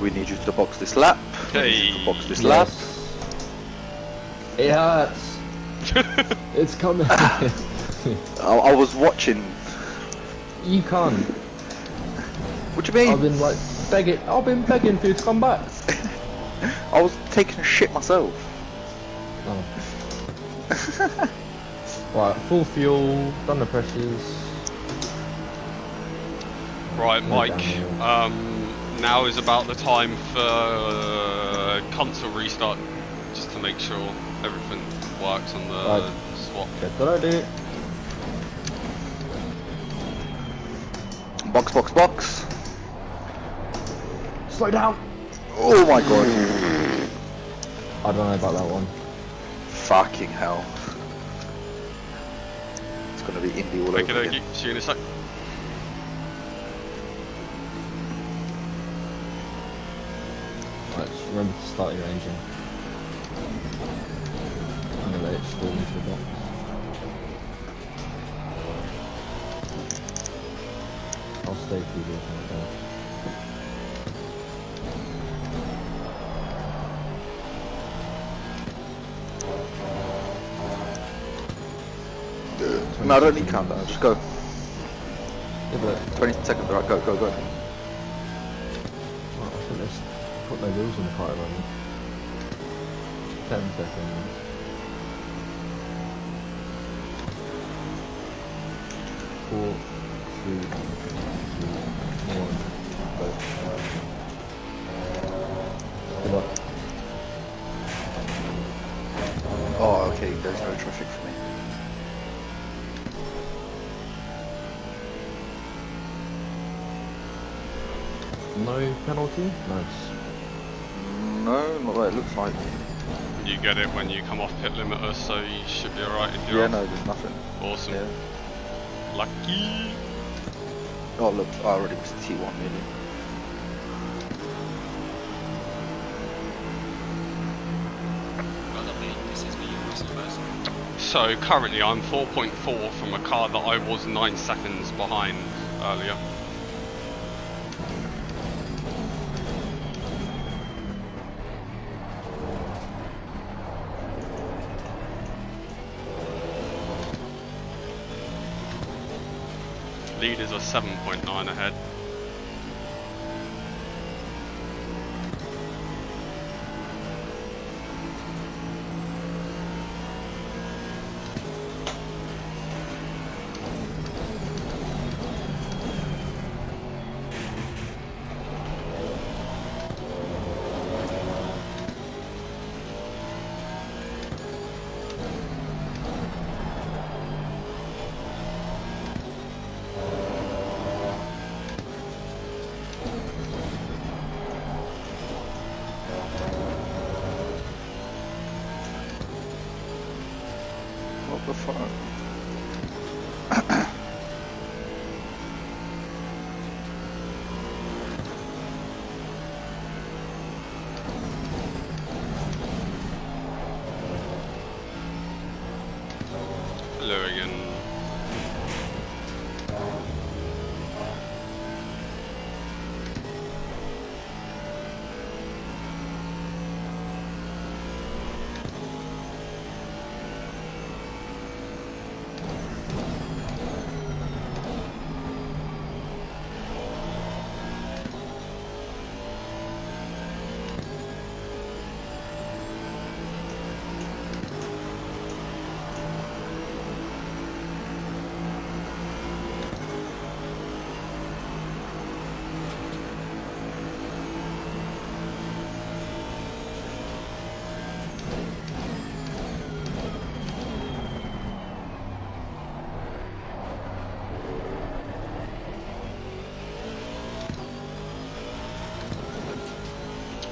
We need you to box this lap. Hey. Box this lap. It hurts. It's coming. I was watching. You can't. What do you mean? I've been like begging. I've been begging for you to come back. I was taking a shit myself. Oh. Right, full fuel. Done the pressures. Right, Mike. downhill. Now is about the time for console restart, just to make sure everything works on the Right. swap. Get that idea. Box, box, box. Slow down. Oh my god. I don't know about that one. Fucking hell. It's gonna be indie all over Okay, again. see you in a sec. Right, just remember to start your engine. I'm gonna let it stall into the box. I'll stay through here from the door. No, I don't need countdown, just go. Yeah, but 20 seconds, alright, go, go, go. I think there's put no wheels on the car at the moment. 10 seconds. 4, 3, 2, 1, go. Good luck. Oh, okay, there's no traffic for me. No penalty? Nice. No, not what it looks like. You get it when you come off pit limiter, so you should be alright if you're Yeah, off. no, there's nothing. Awesome. Yeah. Lucky. Oh, look, I already missed T1 nearly. Well done, mate. This is me, Russell first. So currently I'm 4.4 from a car that I was 9 seconds behind earlier. Leaders are 7.9 ahead. What the fuck?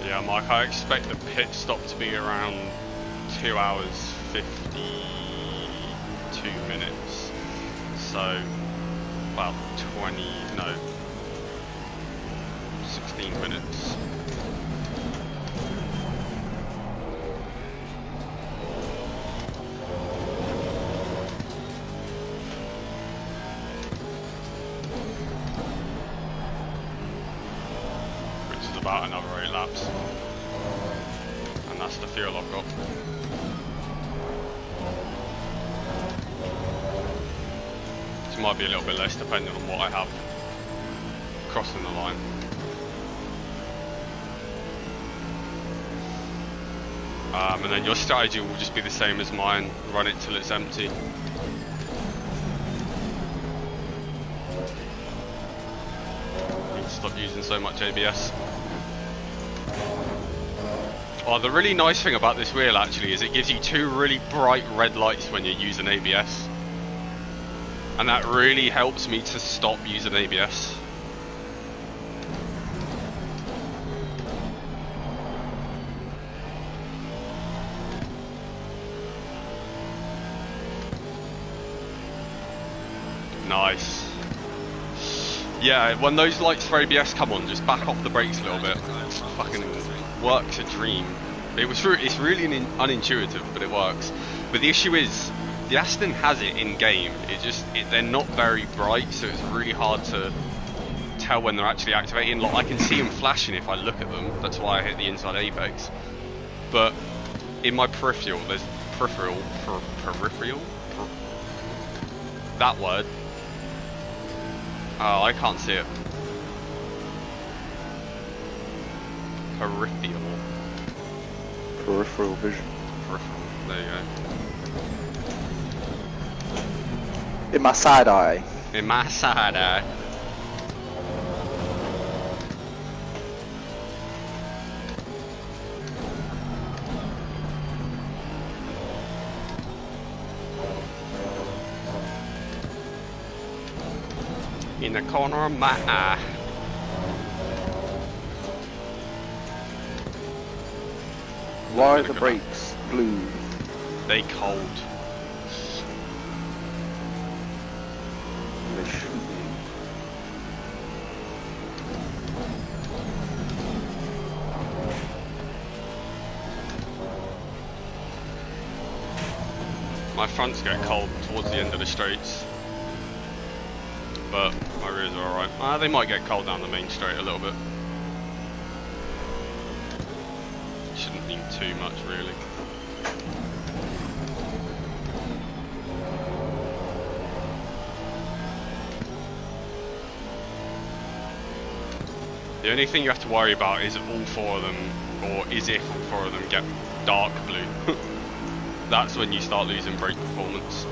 Yeah, Mike, I expect the pit stop to be around 2 hours 52 minutes. So, about 16 minutes. Which is about another 8 laps. And that's the fuel I've got. This might be a little bit less depending on what I have crossing the line. And then your strategy will just be the same as mine, run it till it's empty. Need to stop using so much ABS. Oh, the really nice thing about this wheel actually is it gives you 2 really bright red lights when you're using ABS. And that really helps me to stop using ABS. Nice. Yeah, when those lights for ABS come on, just back off the brakes a little bit. Fucking works a dream. It's really unintuitive, but it works. But the issue is, the Aston has it in game. They're not very bright, so it's really hard to tell when they're actually activating. Like, I can see them flashing if I look at them. That's why I hit the inside apex. But in my peripheral, there's peripheral. That word. Oh, I can't see it. Peripheral. Peripheral vision. Peripheral. There you go. In my side eye. In my side eye. In the corner of my eye. Why are the brakes blue? They cold. They shouldn't be. My fronts get cold towards the end of the straights. But my rears are alright. They might get cold down the main straight a little bit. Shouldn't mean too much really. The only thing you have to worry about is all 4 of them, or is if all 4 of them get dark blue. That's when you start losing brake performance.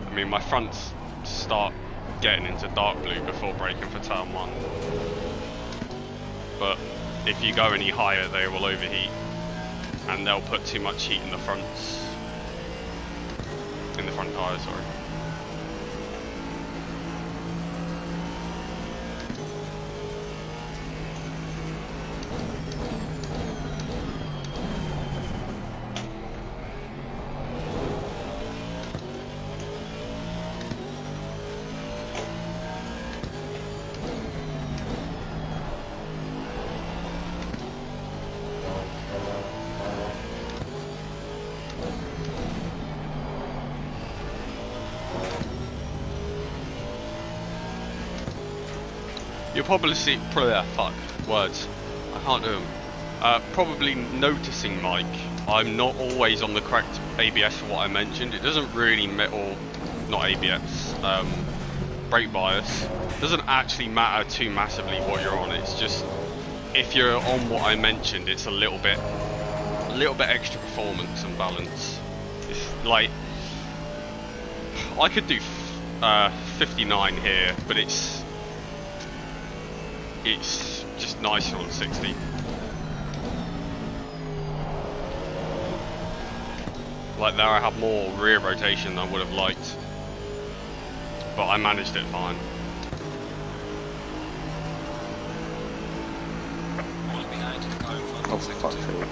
I mean, my fronts start getting into dark blue before braking for turn 1. But if you go any higher, they will overheat. And they'll put too much heat in the fronts. In the front tyre, sorry. You'll probably see, fuck, words, I can't do them. Probably noticing, Mike, I'm not always on the correct ABS for what I mentioned. It doesn't really matter, not ABS, brake bias. It doesn't actually matter too massively what you're on. It's just, if you're on what I mentioned, it's a little bit extra performance and balance. It's like, I could do 59 here, but it's just nicer on 60. Like there I had more rear rotation than I would have liked. But I managed it fine. Falling behind the car in front Oh, in sector fuck's 2. sake.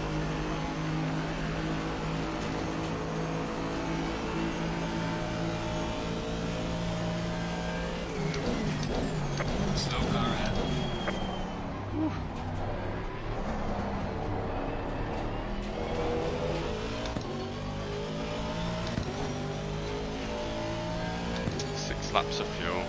Slow car ahead. Six laps of fuel.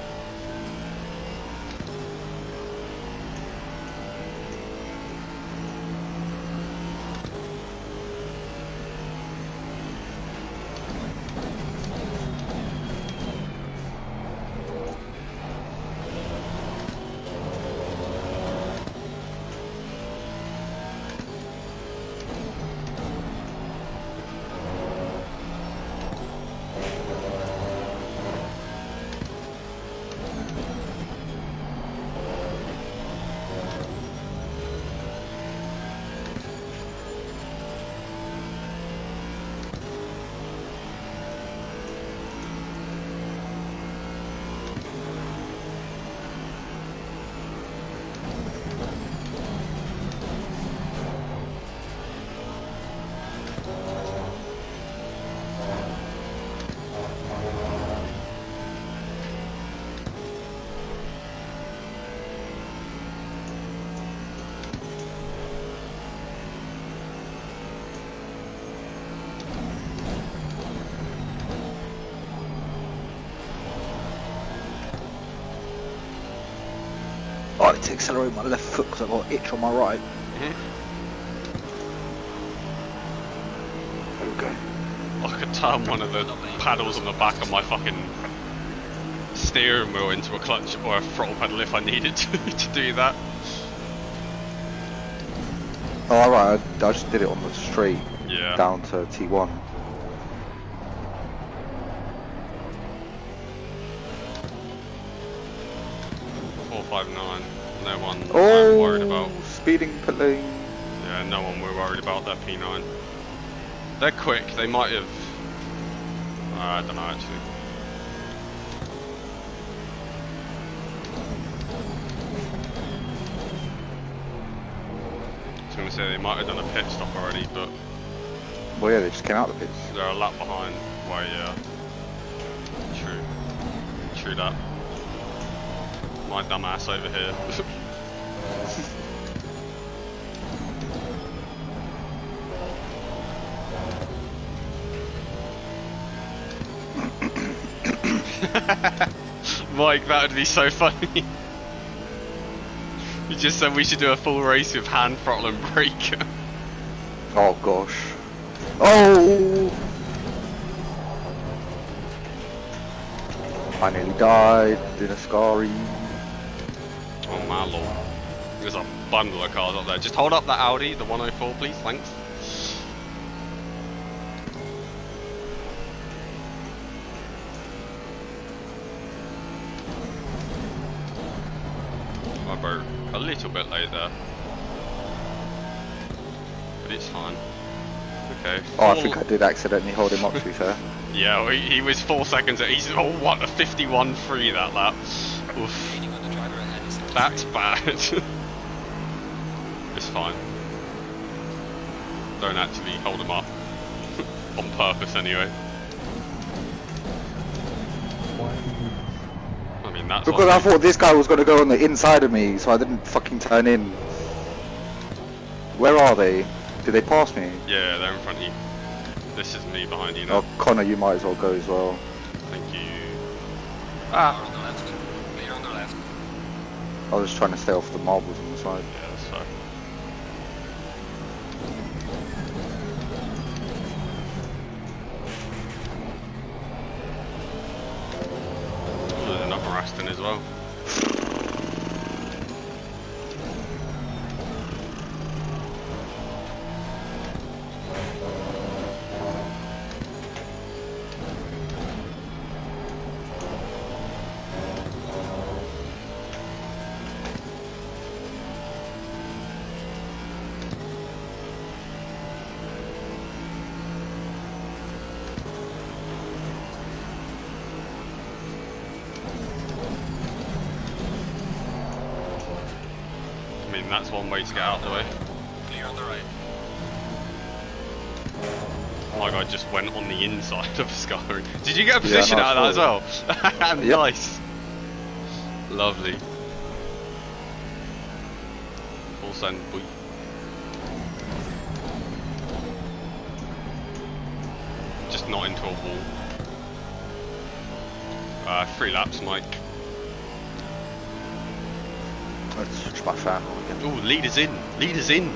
Oh, I need to accelerate my left foot because I've got an itch on my right. There we go. I could turn one of the paddles on the back of my fucking steering wheel into a clutch or a throttle pedal if I needed to do that. Oh, alright, I just did it on the straight Yeah. down to T1. No one I'm Oh, worried about. speeding pit lane. Yeah, no one we're worried about their P9. They're quick, they might have... I don't know actually. I was going to say they might have done a pit stop already, but Well, yeah, they just came out of the pits. they're a lap behind. Well, yeah. True that. My dumb ass over here. Mike, that would be so funny. You just said we should do a full race with hand throttle and brake. Oh gosh. Oh! I nearly died in a Scary. Oh my lord. There's a bundle of cars up there. Just hold up that Audi, the 104 please, thanks. I broke a little bit late there. But it's fine. Okay. Oh, I think I did accidentally hold him up, to be fair. Yeah, well, he was 4 seconds. He's a 51.3 that lap. Oof. Gaining on the driver ahead in sector That's 3. bad. It's fine. Don't actually hold him up. On purpose anyway. I mean that's Because what I thought this guy was going to go on the inside of me, so I didn't fucking turn in. Where are they? Did they pass me? Yeah, they're in front of you. This is me behind you now. Oh, Connor, you might as well go as well. Thank you. Car on the left. Clear on the left. I was just trying to stay off the marbles on the side. Yeah, that's fine. Oh, there's another Aston as well. mean, that's one way to get out of the way. Clear on the right. My guy just went on the inside of Sky. Did you get a position no, out of that as well? Yep. Nice. Lovely. Full send, boy. Just not into a wall. 3 laps, Mike. Let's switch my fan on again. Ooh, leaders in. Leaders in.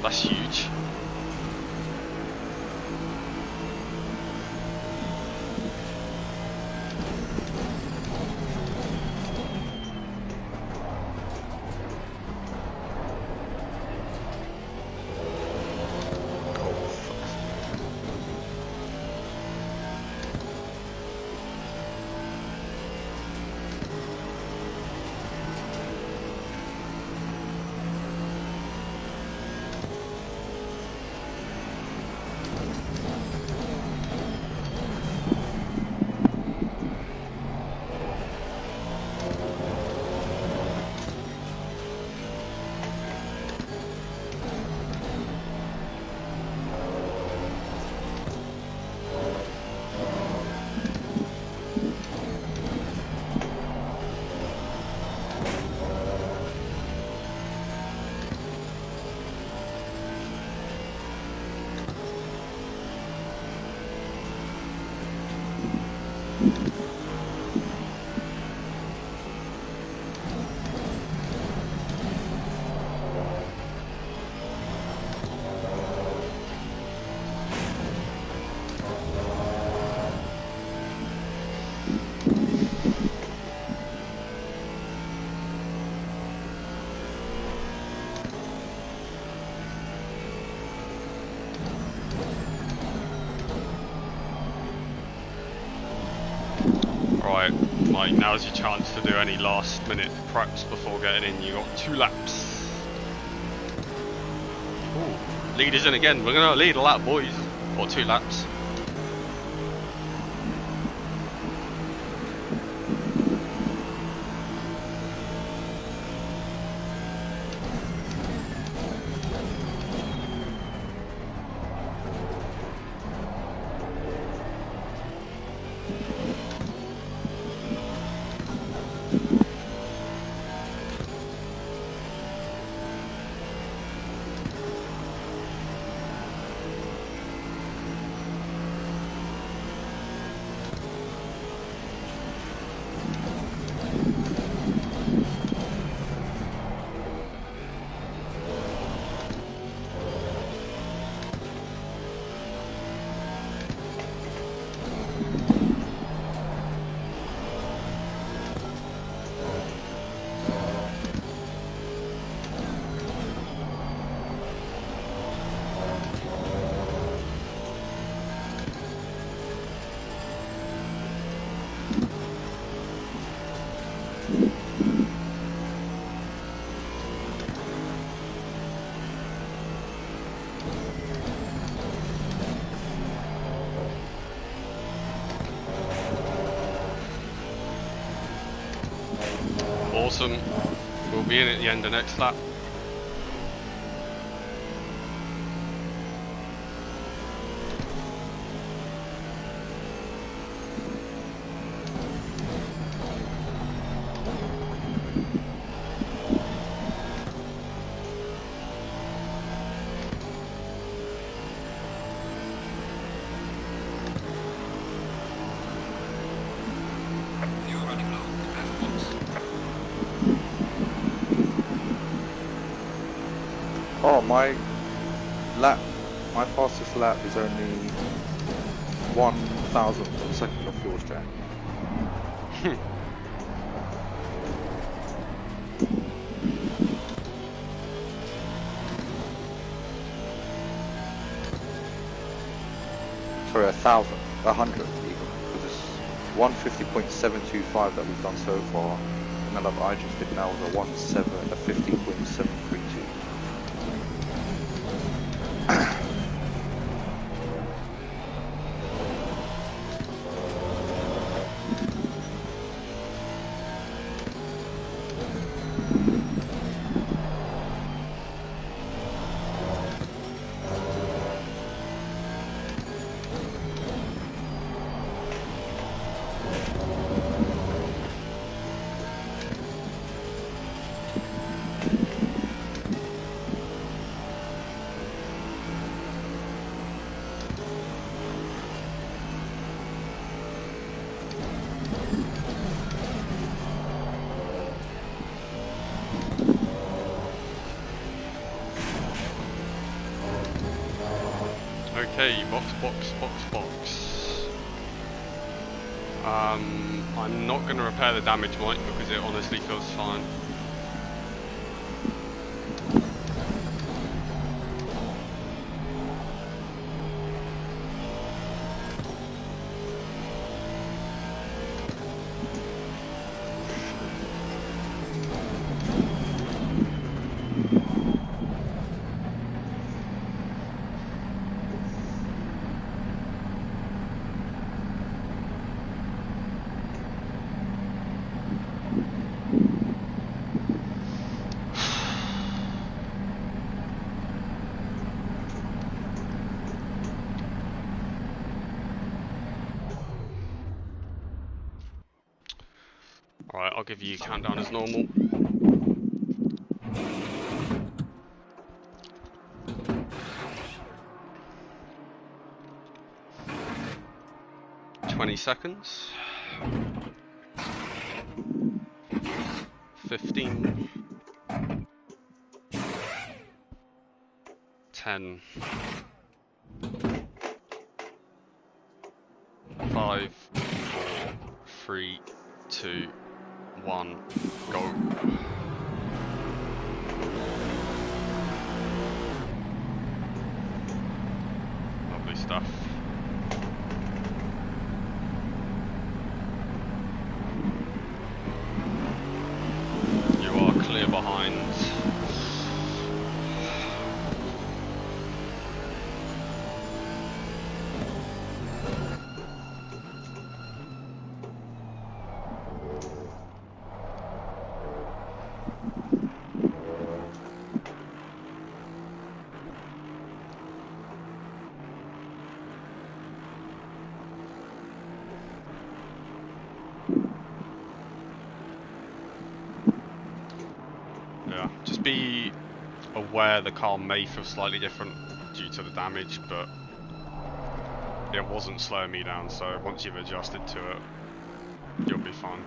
That's huge. Right, Mike, now's your chance to do any last minute preps before getting in. You got 2 laps. Ooh, leaders in again. We're gonna lead a lap, boys. Or 2 laps. Awesome. We'll be in at the end of next lap. Fuel running low. Prepare for box. Oh, my fastest lap is only 1,000th of a second of fuel strength. Sorry, 1,000, 100 even. Because it's 150.725 that we've done so far, and the lap I just did now was a 50.732. Okay, box. I'm not going to repair the damage, Mike, because it honestly feels fine. Alright, I'll give you a countdown as normal. 20 seconds. 15. 10. 5, 4, 3, 2, 1, go. Lovely stuff. You are clear behind. Yeah, just be aware the car may feel slightly different due to the damage, but it wasn't slowing me down, so once you've adjusted to it, you'll be fine.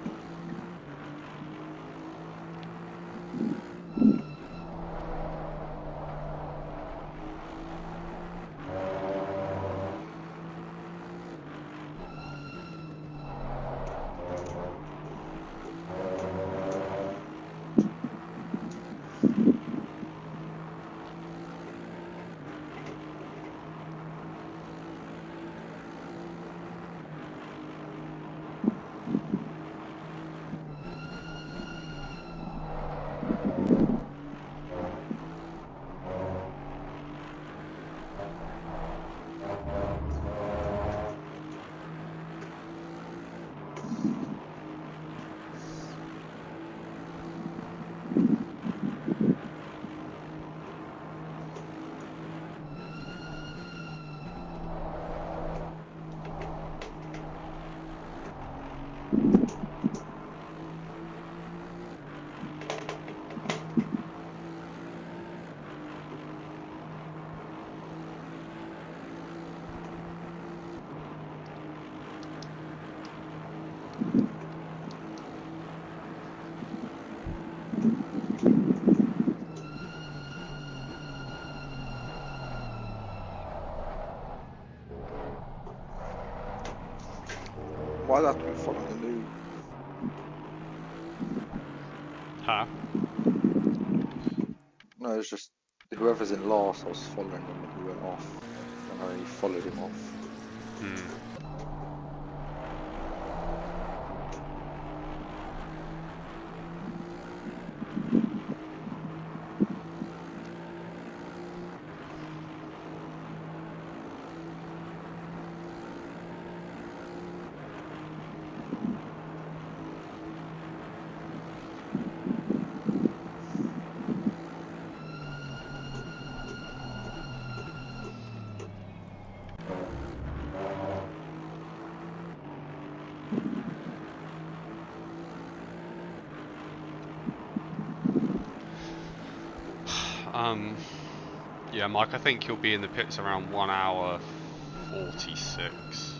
Why do I have to be following the loop? Huh? No, it's just whoever's in last, I was following him and he went off, and I only followed him off. Yeah, Mike, I think you'll be in the pits around 1 hour 46.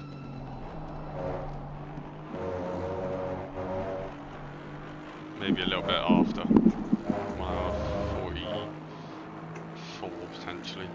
Maybe a little bit after. 1 hour 44 potentially.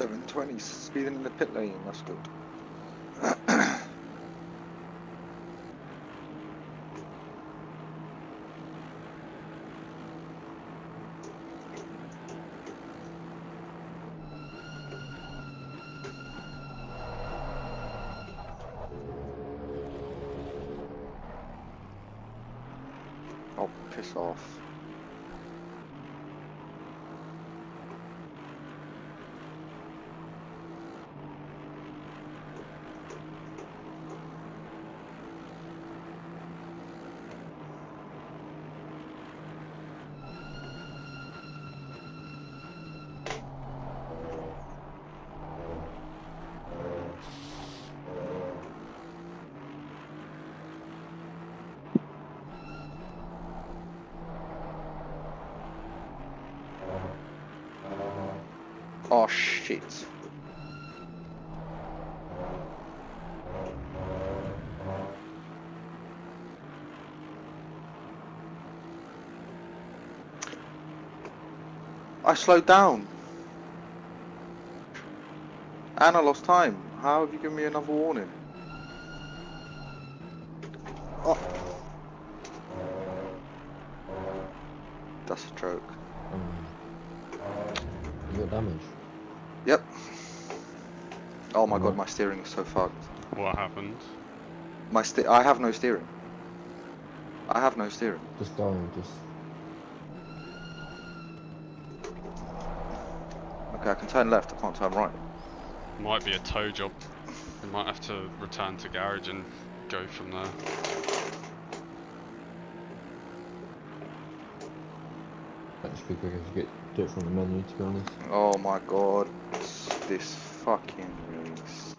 720 speeding in the pit lane, that's good. Oh, piss off. Oh shit. I slowed down. And I lost time. How have you given me another warning? Oh. That's a joke. You got damage? Yep. Oh my god, What? my steering is so fucked. What happened? I have no steering. I have no steering. Just go and just... Okay, I can turn left, I can't turn right. Might be a tow job. We might have to return to garage and go from there. That should be quicker if you do it from the menu, to be honest. Oh my god, this fucking race.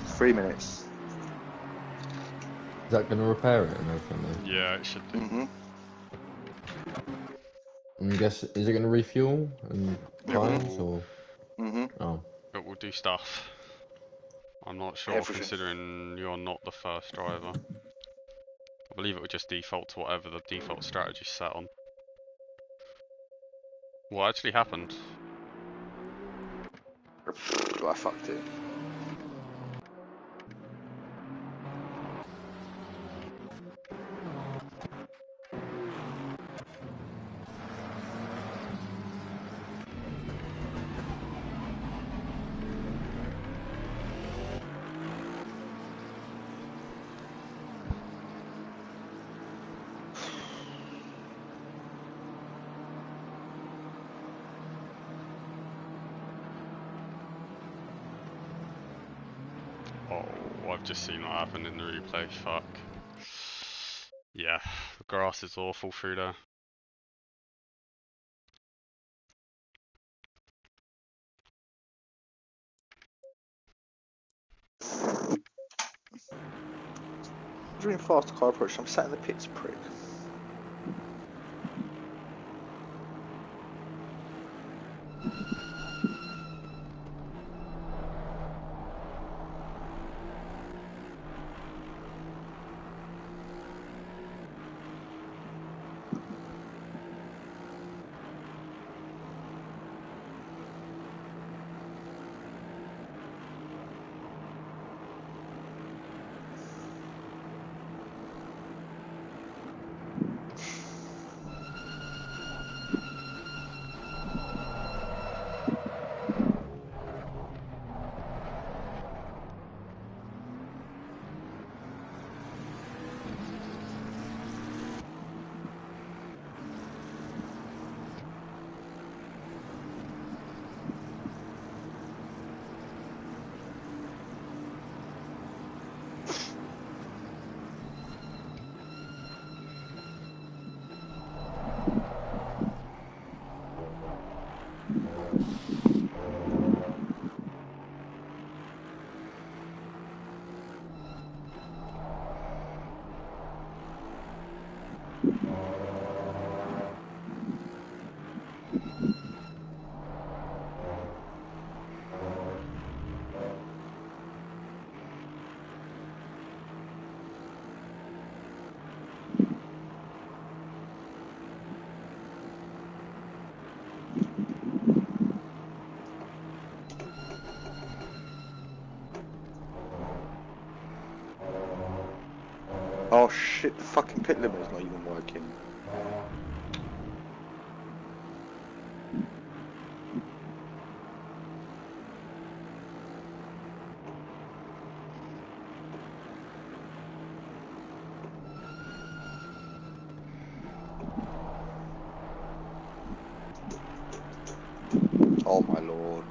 It's 3 minutes. Is that going to repair it and everything though? Yeah, it should do. Mm-hmm. And I guess, is it going to refuel and tyres or? Mm-hmm. Oh. It will do stuff. I'm not sure, Everything. considering you're not the first driver. I believe it would just default to whatever the default strategy is set on. What actually happened? I fucked it. Oh, I've just seen what happened in the replay, fuck. Yeah, the grass is awful through there. Doing fast car approach, I'm sat in the pits, prick. The fucking pit limit is not even working. Oh my lord.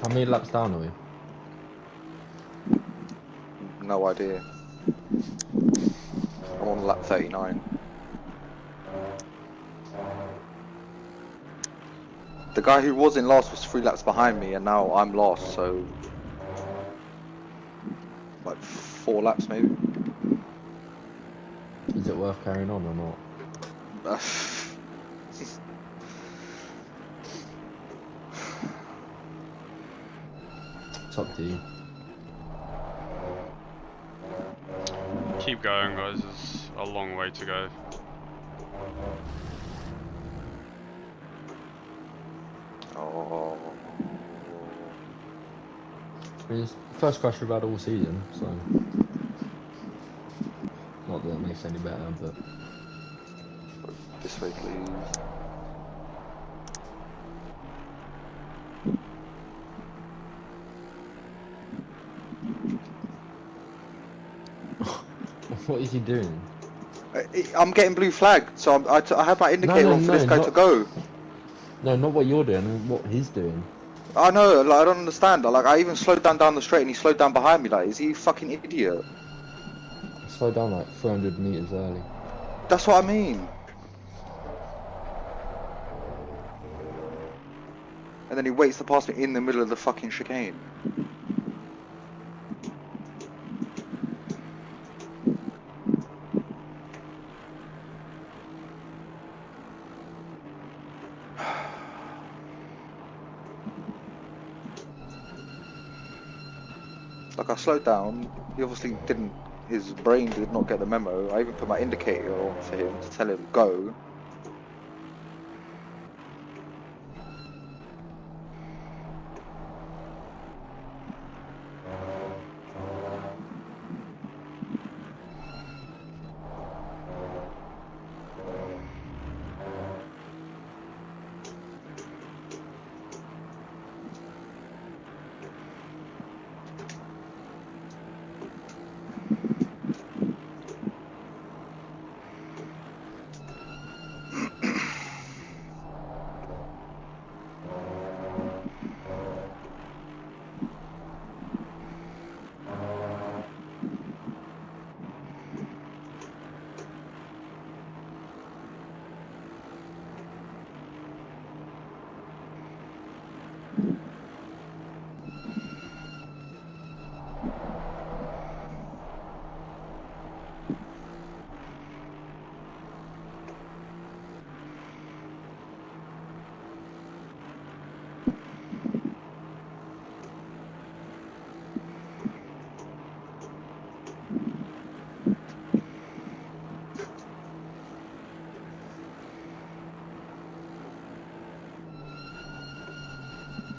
How many laps down are we? No idea. I'm on lap 39. The guy who was in last was 3 laps behind me, and now I'm last, so like 4 laps maybe. Is it worth carrying on or not? It's up to you. Keep going, guys. There's a long way to go. Oh. It's the first crash we've had all season, so not that it makes it any better, but This way, please. what is he doing? I'm getting blue flag, so I have my indicator on for this guy to go. No, not what you're doing, what he's doing. I know, like, I don't understand. Like, I even slowed down the straight and he slowed down behind me. Like, is he a fucking idiot? Slow down like 300 meters early. That's what I mean. And then he waits to pass me in the middle of the fucking chicane. Like, I slowed down. He obviously didn't. His brain did not get the memo. I even put my indicator on for him to tell him go.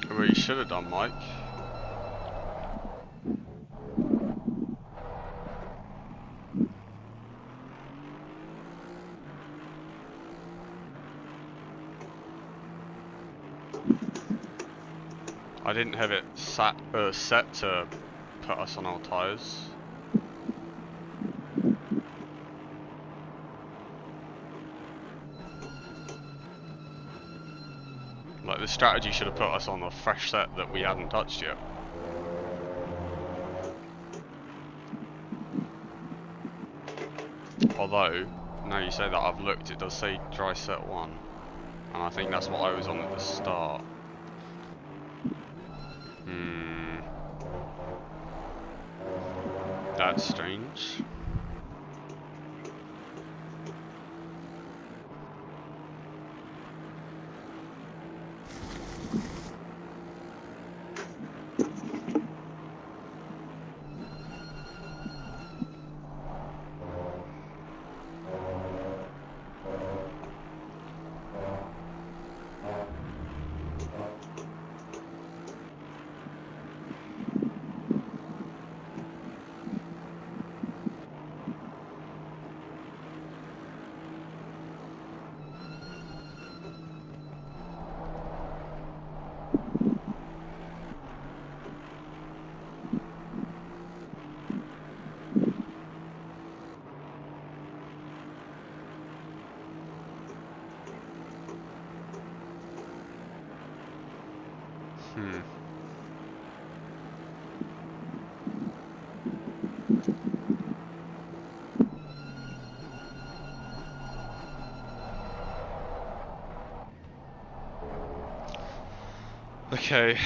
Well, you should have done, Mike. I didn't have it set to put us on our tyres. Like, the strategy should have put us on a fresh set that we hadn't touched yet. Although, now you say that, I've looked, it does say dry set 1. And I think that's what I was on at the start. That's strange. Okay,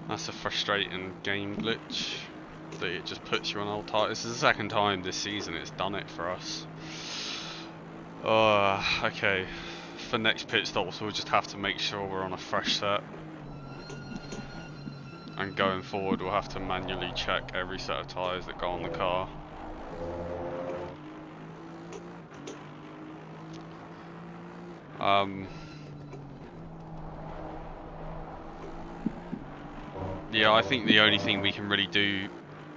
that's a frustrating game glitch that it just puts you on old tires. This is the second time this season it's done it for us. Okay, for next pit stops we'll just have to make sure we're on a fresh set. And going forward we'll have to manually check every set of tyres that go on the car. Yeah, I think the only thing we can really do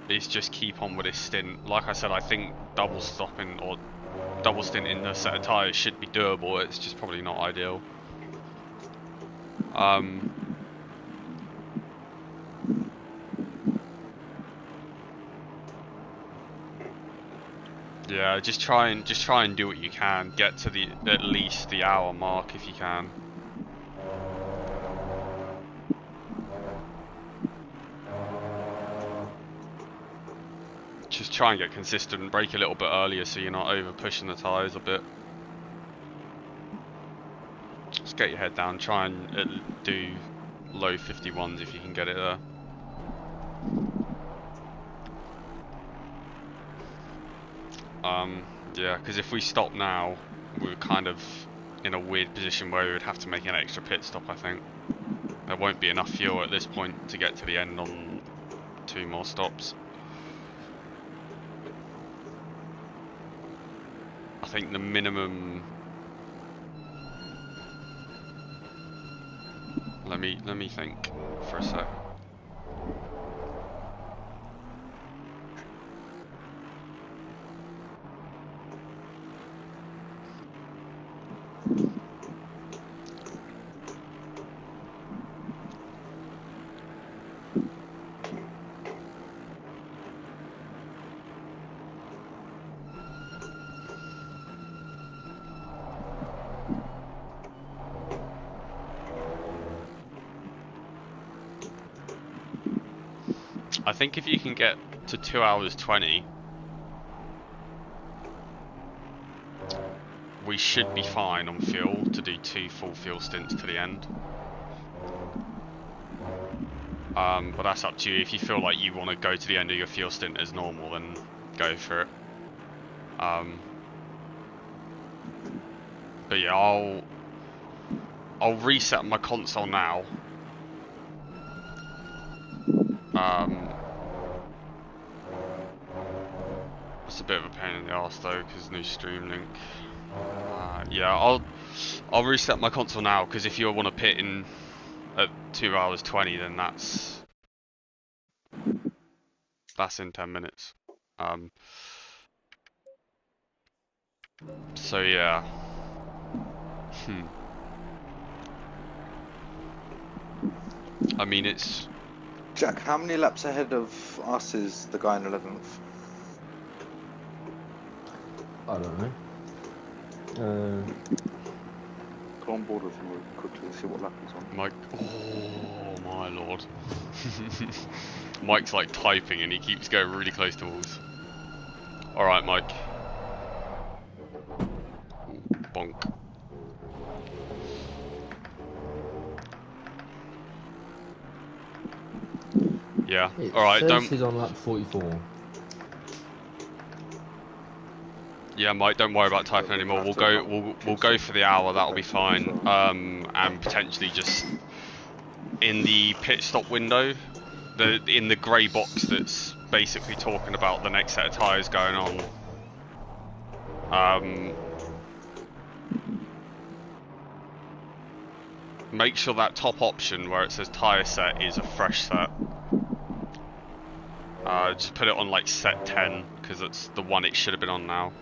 is just keep on with this stint. Like I said, I think double stopping or double stinting the set of tyres should be doable, it's just probably not ideal. Yeah, just try and do what you can. Get to at least the hour mark if you can. Just try and get consistent. Brake a little bit earlier so you're not over pushing the tyres a bit. Just get your head down. Try and do low 51s if you can get it there. Yeah, because if we stop now, we're kind of in a weird position where we would have to make an extra pit stop, I think. There won't be enough fuel at this point to get to the end on 2 more stops. I think the minimum... Let me think for a sec. I think if you can get to 2 hours 20, we should be fine on fuel to do 2 full fuel stints to the end. But that's up to you. If you feel like you want to go to the end of your fuel stint as normal, then go for it. But yeah, I'll reset my console now. It's a bit of a pain in the arse though, because new stream link. Yeah, I'll reset my console now, because if you want to pit in at 2 hours 20, then that's in 10 minutes. So yeah. I mean, it's... Jack, how many laps ahead of us is the guy in 11th? I don't know. Michael on board with him quickly and see what lap he's on. Mike, oh my lord. Mike's like typing and he keeps going really close to walls. Alright, Mike. Bonk. Yeah. Alright, don't. He's on lap 44. Yeah, Mike, don't worry about typing anymore. We'll go for the hour. That'll be fine. And potentially just in the pit stop window, in the grey box that's basically talking about the next set of tyres going on. Make sure that top option where it says tyre set is a fresh set. Just put it on like set 10 because it's the one it should have been on now.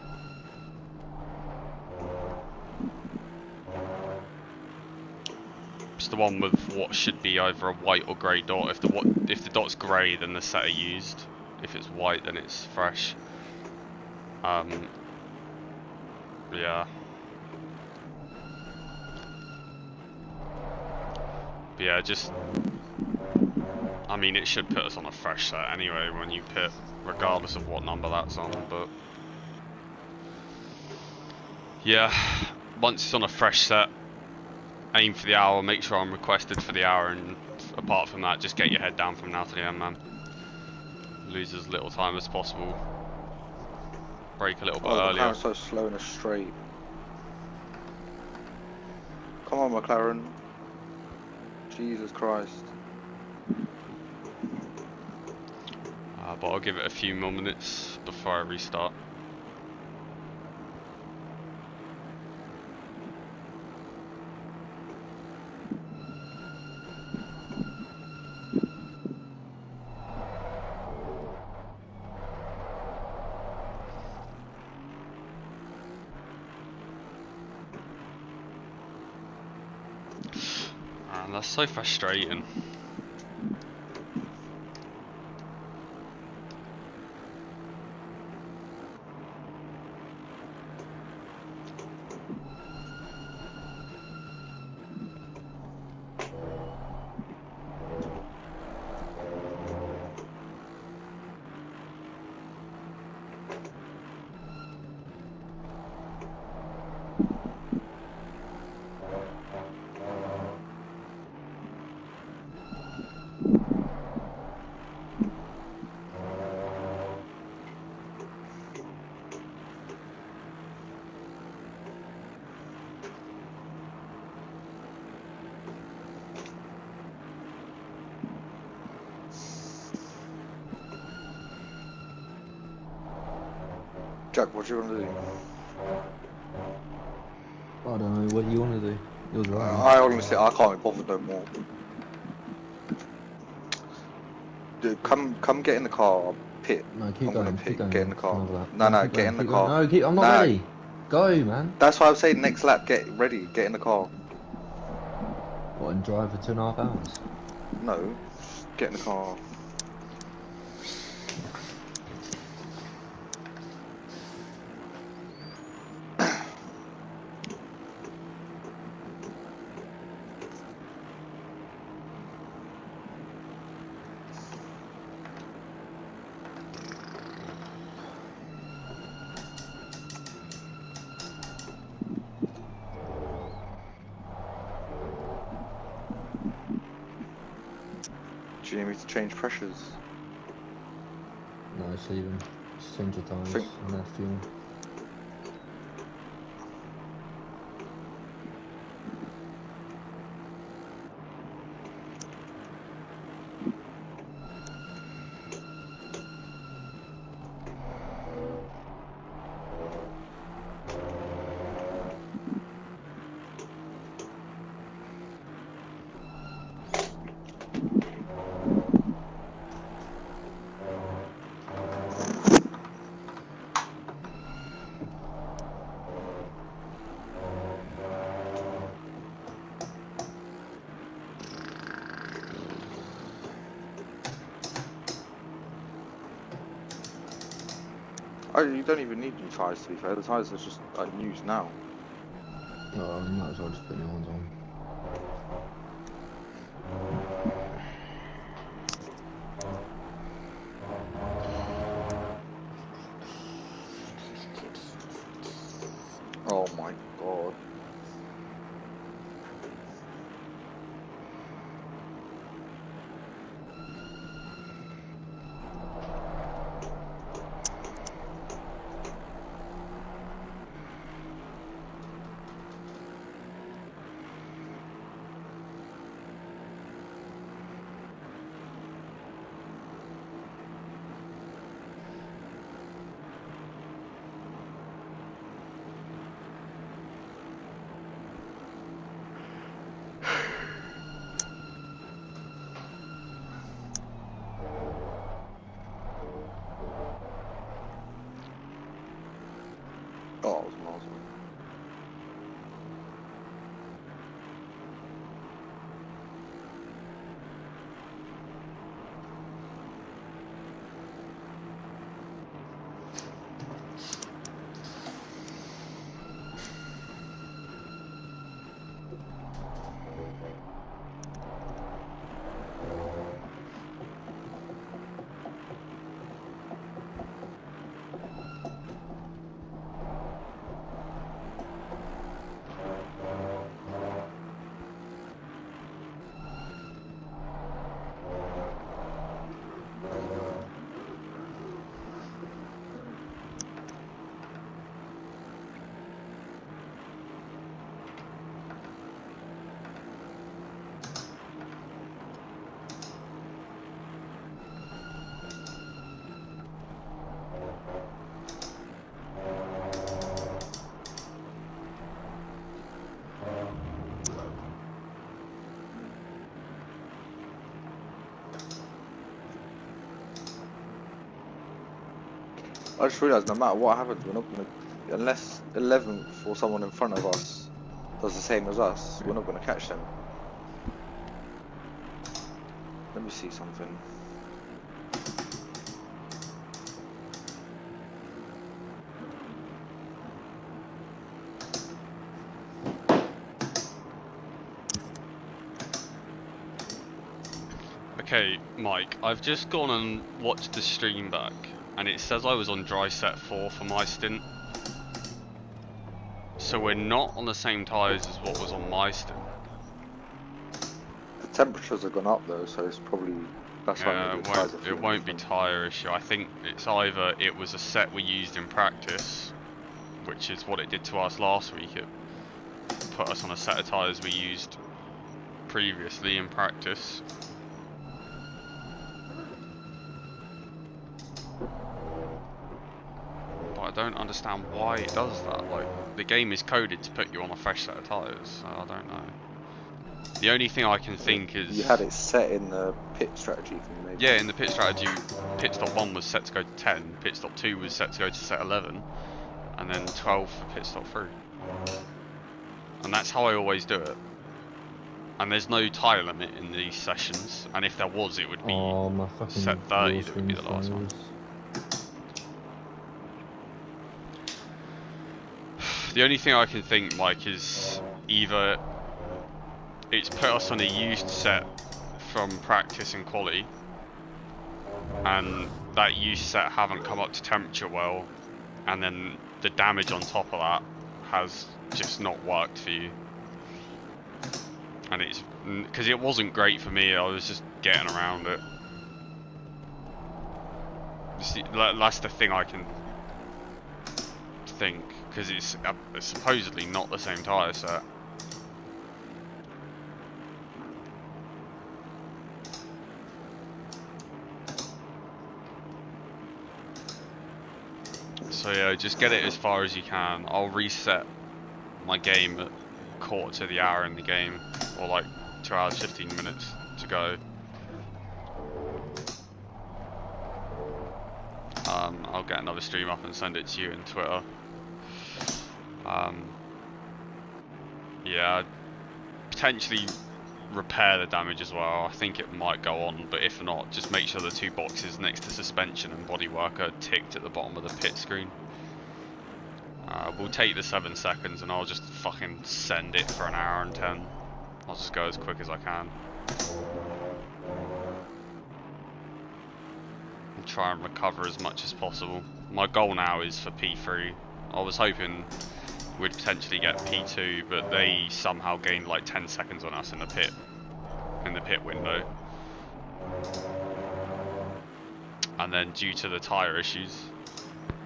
It's the one with what should be either a white or grey dot. If the dot's grey, then the set are used. If it's white, then it's fresh. Yeah. But yeah, just. I mean, it should put us on a fresh set anyway when you pit, regardless of what number that's on. But yeah, once it's on a fresh set, aim for the hour, make sure I'm requested for the hour, and apart from that, just get your head down from now to the end, man. Lose as little time as possible. Brake a little bit earlier. McLaren's so slow in a straight. Come on, McLaren. Jesus Christ. But I'll give it a few more minutes before I restart. Man, that's so frustrating. Jack, what do you want to do? I don't know, what do you want to do? You're the right. I honestly, I can't be bothered no more. Dude, come get in the car, I'll pit. No, keep I'm going, gonna keep pit, going. get in the car. No, Get in the car. No, I'm not ready. Go, man. That's why I'm saying next lap, get ready, get in the car. What, and drive for 2.5 hours? No, just get in the car. Do you need me to change pressures? No, just leave them. Just change your tyres and their fuel. Oh, you don't even need new tyres to be fair, the tyres are just used now. You might as well just put new ones on. Oh my god. Oh, it was miles away. I just realised no matter what happens, we're not going to, unless 11th or someone in front of us does the same as us, we're not going to catch them. Let me see something. Okay, Mike, I've just gone and watched the stream back, and it says I was on dry set 4 for my stint. So we're not on the same tyres as what was on my stint. The temperatures have gone up though, so it's probably, that's why maybe the tyres are It feeling won't be different. tyre issue. I think it's either it was a set we used in practice, which is what it did to us last week. It put us on a set of tyres we used previously in practice. But I don't understand why it does that. Like, the game is coded to put you on a fresh set of tyres, so I don't know. The only thing I can think is... You had it set in the pit strategy thing maybe. Yeah, in the pit strategy, pit stop 1 was set to go to 10, pit stop 2 was set to go to set 11, and then 12 for pit stop 3. And that's how I always do it. And there's no tyre limit in these sessions, and if there was, it would be my fucking set 30 wheel that would be the last one. froze. The only thing I can think, Mike, is either it's put us on a used set from practice and quality, and that used set haven't come up to temperature well, and then the damage on top of that has just not worked for you. And it's because it wasn't great for me, I was just getting around it. That's the thing I can think, because it's supposedly not the same tyre set. So yeah, just get it as far as you can. I'll reset my game at 1/4 to the hour in the game, or like 2 hours 15 minutes to go. I'll get another stream up and send it to you in Twitter. Yeah, potentially repair the damage as well. I think it might go on, but if not, just make sure the 2 boxes next to suspension and bodywork are ticked at the bottom of the pit screen. We'll take the 7 seconds and I'll just fucking send it for an hour and 10. I'll just go as quick as I can. And try and recover as much as possible. My goal now is for P3. I was hoping we'd potentially get P2, but they somehow gained like 10 seconds on us in the pit window. And then due to the tyre issues,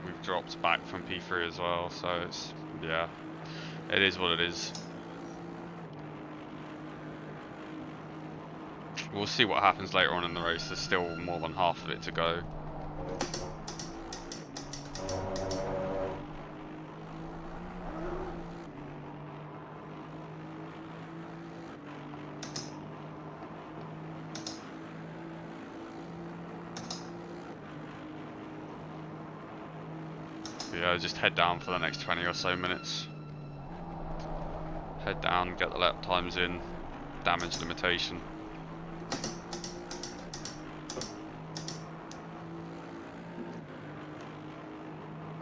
we've dropped back from P3 as well, so it's, yeah, it is what it is. We'll see what happens later on in the race. There's still more than half of it to go. Yeah, just head down for the next 20 or so minutes. Head down, get the lap times in, damage limitation.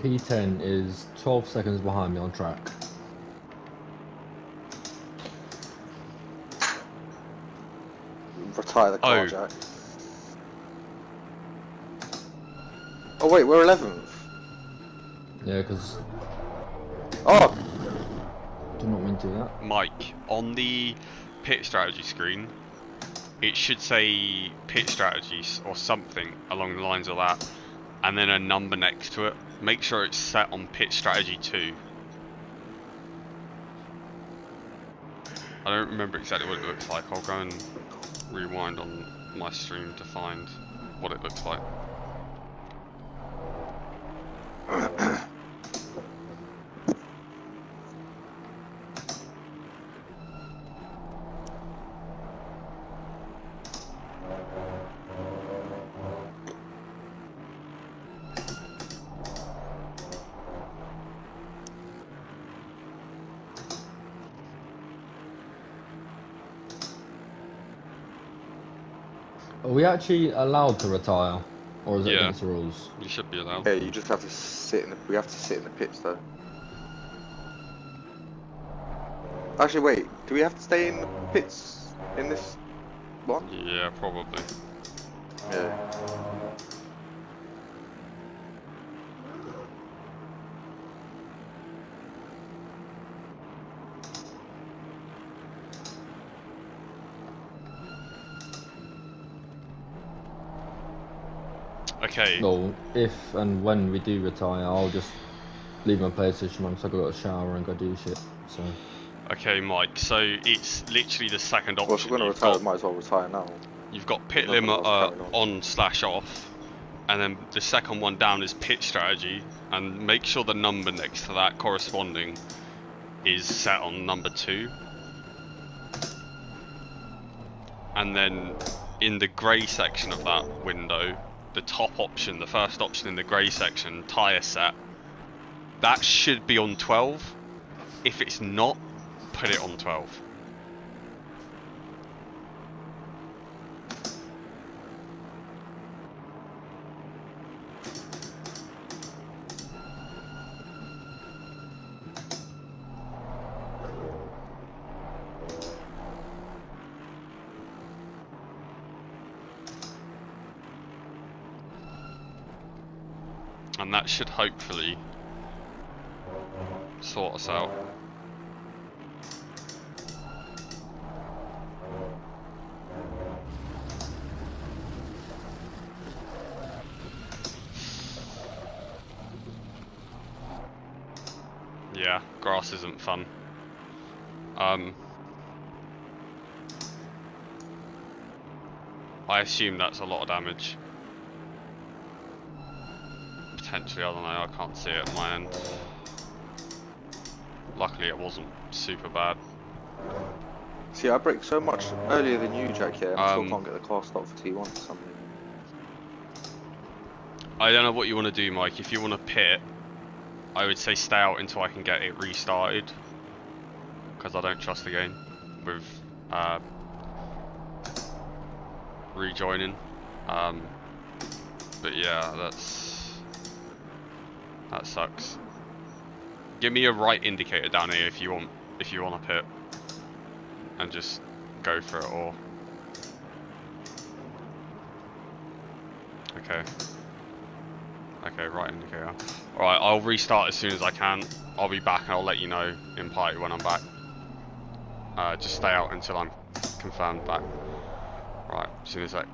P10 is 12 seconds behind me on track. Retire the car, Jack. Oh wait, we're 11th. Yeah, because... Oh! Do not mean to do that. Mike, on the pit strategy screen, it should say pit strategies or something along the lines of that, and then a number next to it. Make sure it's set on pit strategy 2. I don't remember exactly what it looks like. I'll go and rewind on my stream to find what it looks like. Are we actually allowed to retire? Or is it Yeah. against the rules? You should be allowed. Yeah, you just have to sit in the, we have to sit in the pits though. Actually wait, do we have to stay in the pits in this one? Yeah, probably. Yeah. Okay. No, if and when we do retire, I'll just leave my PlayStation on because I've got to shower and go do shit. So. Okay, Mike. So it's literally the second option. Well, if we're going to retire, we might as well retire now. You've got pit Nothing else limiter carrying on/off, and then the second one down is pit strategy, and make sure the number next to that corresponding is set on number 2. And then in the grey section of that window, the top option, the first option in the grey section, tyre set, that should be on 12. If it's not, put it on 12. And that should hopefully sort us out. Yeah, grass isn't fun. I assume that's a lot of damage. Potentially, I don't know, I can't see it at my end. Luckily it wasn't super bad. See, I break so much earlier than you, Jack, here, and I still can't get the car stopped for T1 for some reason. I don't know what you want to do, Mike. If you want to pit, I would say stay out until I can get it restarted. Because I don't trust the game with rejoining. But yeah, that sucks. Give me a right indicator down here if you want if you want to pit and just go for it, or okay, right indicator. Alright, I'll restart as soon as I can. I'll be back and I'll let you know in party when I'm back. Just stay out until I'm confirmed back. Right, as soon as I